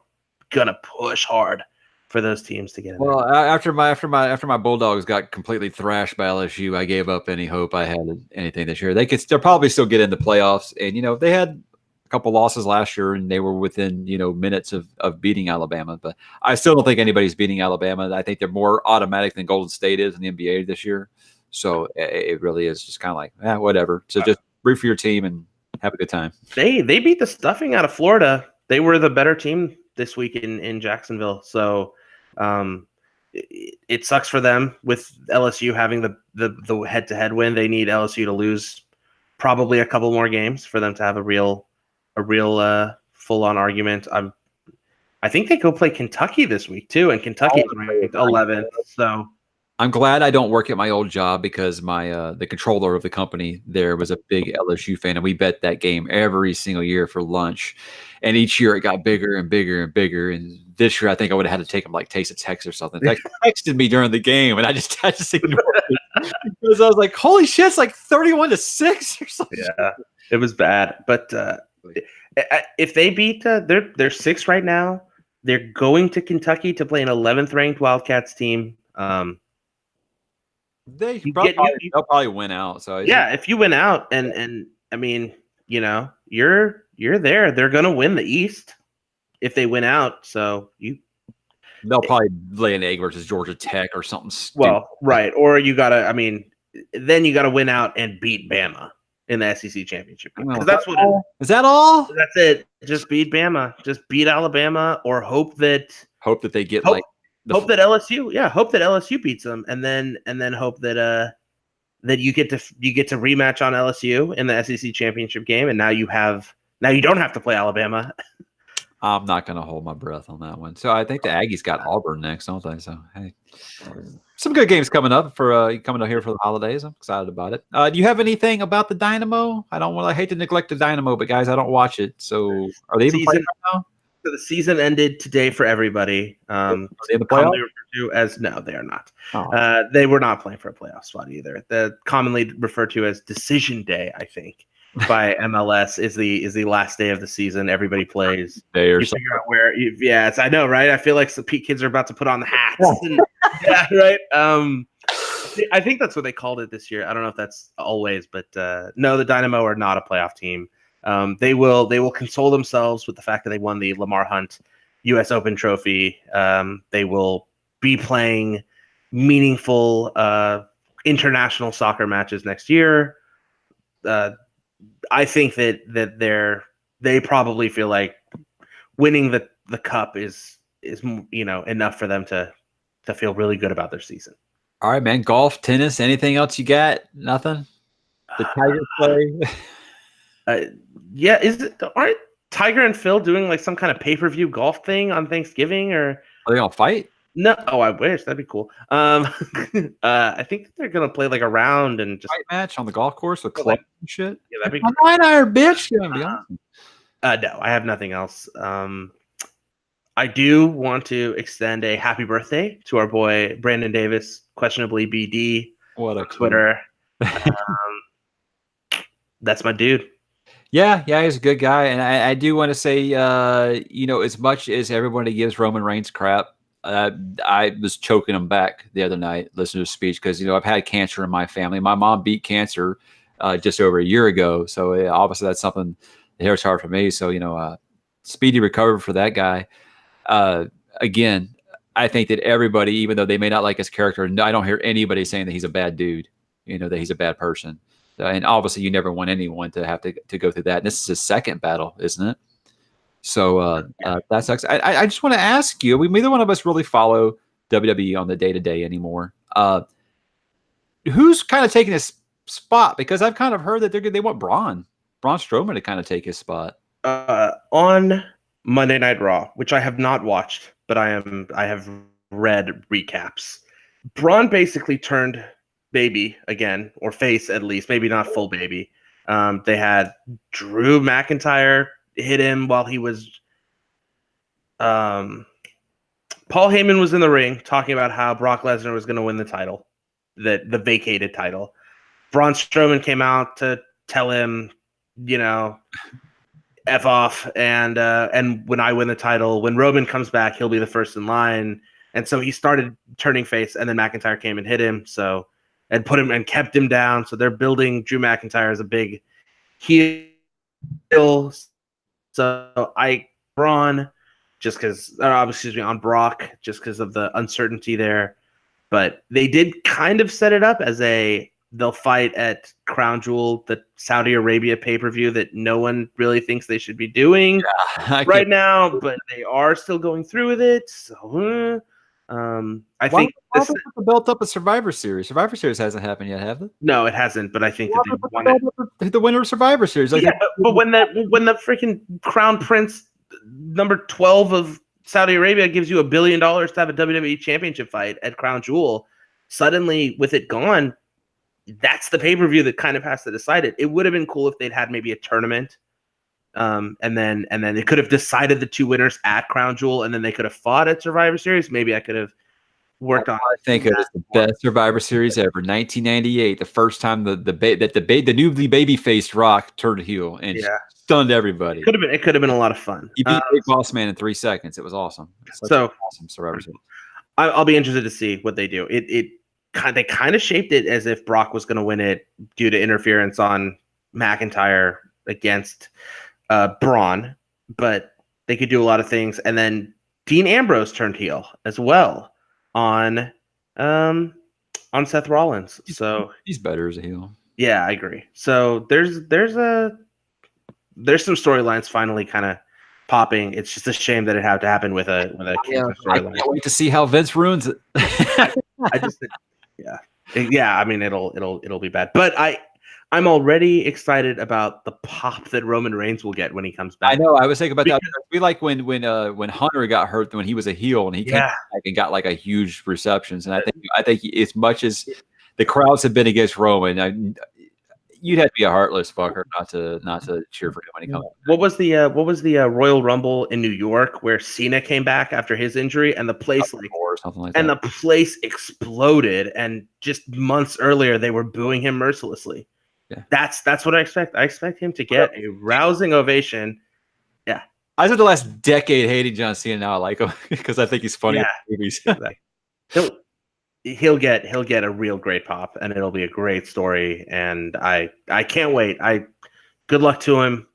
gonna push hard for those teams to get in. Well, after my Bulldogs got completely thrashed by LSU, I gave up any hope I had in anything this year. They'll probably still get into playoffs, and they had a couple losses last year, and they were within minutes of beating Alabama. But I still don't think anybody's beating Alabama. I think they're more automatic than Golden State is in the NBA this year. So it really is just kind of like whatever. So just root for your team and have a good time. They beat the stuffing out of Florida. They were the better team this week in Jacksonville. So. It sucks for them with LSU having the head-to-head win. They need LSU to lose probably a couple more games for them to have a real full-on argument. I think they go play Kentucky this week too, and Kentucky is ranked 11th. So I'm glad I don't work at my old job because my the controller of the company there was a big LSU fan, and we bet that game every single year for lunch. And each year it got bigger and bigger and bigger. And this year I think I would have had to take him like Taste of Texas or something. Like texted me during the game, and I just ignored it because I was like, "Holy shit! It's like 31-6 or something." Yeah, it was bad. But if they beat, they're 6th right now. They're going to Kentucky to play an 11th ranked Wildcats team. They'll probably win out. So if you win out, and I mean, you're there. They're gonna win the East if they win out. So they'll probably lay an egg versus Georgia Tech or something stupid. Well, right. Or then you gotta win out and beat Bama in the SEC championship. That's what is that all? That's it. Just beat Bama. Just beat Alabama, or hope that they get hope that LSU beats them, and then hope that you get to rematch on LSU in the SEC championship game, and now you don't have to play Alabama. I'm not going to hold my breath on that one. So I think the Aggies got Auburn next, don't they? So hey, some good games coming up for coming up here for the holidays. I'm excited about it. Do you have anything about the Dynamo? I hate to neglect the Dynamo, but guys, I don't watch it. So are they even playing right now? So the season ended today for everybody. Are they in the playoffs? No, they are not. Oh. They were not playing for a playoff spot either. The commonly referred to as decision day, I think, by MLS is the last day of the season. Everybody plays. You figure out where. I know, right? I feel like some kids are about to put on the hats. Yeah, right. I think that's what they called it this year. I don't know if that's always, but no, the Dynamo are not a playoff team. They will console themselves with the fact that they won the Lamar Hunt U.S. Open Trophy. They will be playing meaningful international soccer matches next year. I think that they probably feel like winning the cup is enough for them to feel really good about their season. All right, man. Golf, tennis, anything else you got? Nothing? The Tigers play? Yeah, aren't Tiger and Phil doing like some kind of pay-per-view golf thing on Thanksgiving, or are they gonna fight? No. Oh, I wish. That'd be cool. I think they're gonna play like a round and just fight match on the golf course with clubs and shit. Yeah, that'd be great. 9-iron, bitch. That'd be awesome. No, I have nothing else. I do want to extend a happy birthday to our boy Brandon Davis, questionably BD. What a Twitter. That's my dude. Yeah, he's a good guy, and I do want to say, as much as everybody gives Roman Reigns crap, I was choking him back the other night listening to his speech because I've had cancer in my family. My mom beat cancer just over a year ago, so obviously that's something that hits hard for me. So speedy recovery for that guy. Again, I think that everybody, even though they may not like his character, I don't hear anybody saying that he's a bad dude, that he's a bad person. And obviously you never want anyone to have to go through that. And this is his second battle, isn't it? So that sucks. I just want to ask you, neither one of us really follow WWE on the day-to-day anymore. Who's kind of taking his spot? Because I've kind of heard that they want Braun Strowman to kind of take his spot. On Monday Night Raw, which I have not watched, but I have read recaps. Braun basically turned baby again, or face at least, maybe not full baby. They had Drew McIntyre hit him while he was Paul Heyman was in the ring talking about how Brock Lesnar was going to win the title, the vacated title. Braun Strowman came out to tell him, F off, and when I win the title, when Roman comes back, he'll be the first in line. And so he started turning face, and then McIntyre came and hit him, and put him and kept him down. So they're building Drew McIntyre as a big heel. So Braun, just because, on Brock, just because of the uncertainty there. But they did kind of set it up as they'll fight at Crown Jewel, the Saudi Arabia pay-per-view that no one really thinks they should be doing right now, but they are still going through with it. So I think this is built up a Survivor Series. Survivor Series hasn't happened yet, have it? No, it hasn't. But I think that they won it. The winner of Survivor Series. But when the freaking Crown Prince number 12 of Saudi Arabia gives you $1 billion to have a WWE Championship fight at Crown Jewel, suddenly with it gone, that's the pay-per-view that kind of has to decide it. It would have been cool if they'd had maybe a tournament. And then they could have decided the two winners at Crown Jewel, and then they could have fought at Survivor Series. Maybe I could have worked on. I think it was the best Survivor Series ever. 1998, the first time the newly baby-faced Rock turned heel and stunned everybody. It could have been a lot of fun. He beat Big Boss Man in 3 seconds. It was awesome. Awesome Survivor Series. I'll be interested to see what they do. They kind of shaped it as if Brock was going to win it due to interference on McIntyre against Braun, but they could do a lot of things. And then Dean Ambrose turned heel as well on Seth Rollins. So he's better as a heel. Yeah, I agree. So there's some storylines finally kind of popping. It's just a shame that it had to happen with a storyline. I can't wait to see how Vince ruins it. I just yeah. I mean, it'll be bad, but I'm already excited about the pop that Roman Reigns will get when he comes back. I know. I was thinking about that. We like when Hunter got hurt when he was a heel and he came back and got like a huge receptions. And I think as much as the crowds have been against Roman, you'd have to be a heartless fucker not to cheer for him when he comes back. What was the Royal Rumble in New York where Cena came back after his injury and the place the place exploded, and just months earlier they were booing him mercilessly. Yeah. That's what I expect. I expect him to get a rousing ovation. Yeah. I spent the last decade hating John Cena. Now I like him because I think he's funny in movies. he'll get a real great pop, and it'll be a great story. And I can't wait. Good luck to him.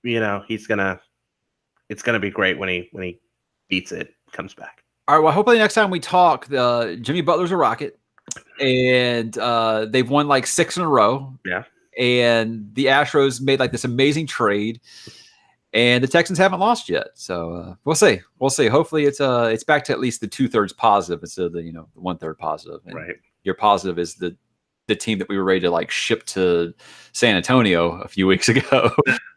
You know, it's gonna be great when he beats it, comes back. All right. Well, hopefully next time we talk, Jimmy Butler's a Rocket, and they've won like 6 in a row. Yeah. And the Astros made like this amazing trade, and the Texans haven't lost yet. So we'll see. We'll see. Hopefully it's back to at least the 2/3 positive instead of the 1/3 positive. And right. Your positive is the team that we were ready to like ship to San Antonio a few weeks ago.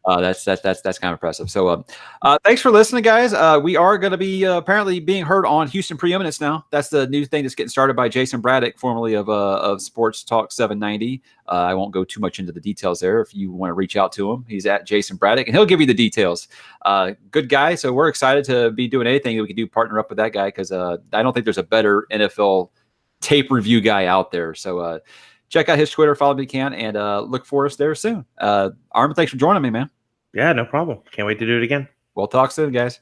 That's kind of impressive. So thanks for listening, guys. We are going to be apparently being heard on Houston Preeminence now. That's the new thing that's getting started by Jason Braddock, formerly of Sports Talk 790. I won't go too much into the details there. If you want to reach out to him, he's at Jason Braddock, and he'll give you the details. Good guy. So we're excited to be doing anything that we can do, partner up with that guy, because I don't think there's a better NFL tape review guy out there. So check out his Twitter, follow me if you can, and look for us there soon. Armin, thanks for joining me, man. Yeah, no problem. Can't wait to do it again. We'll talk soon, guys.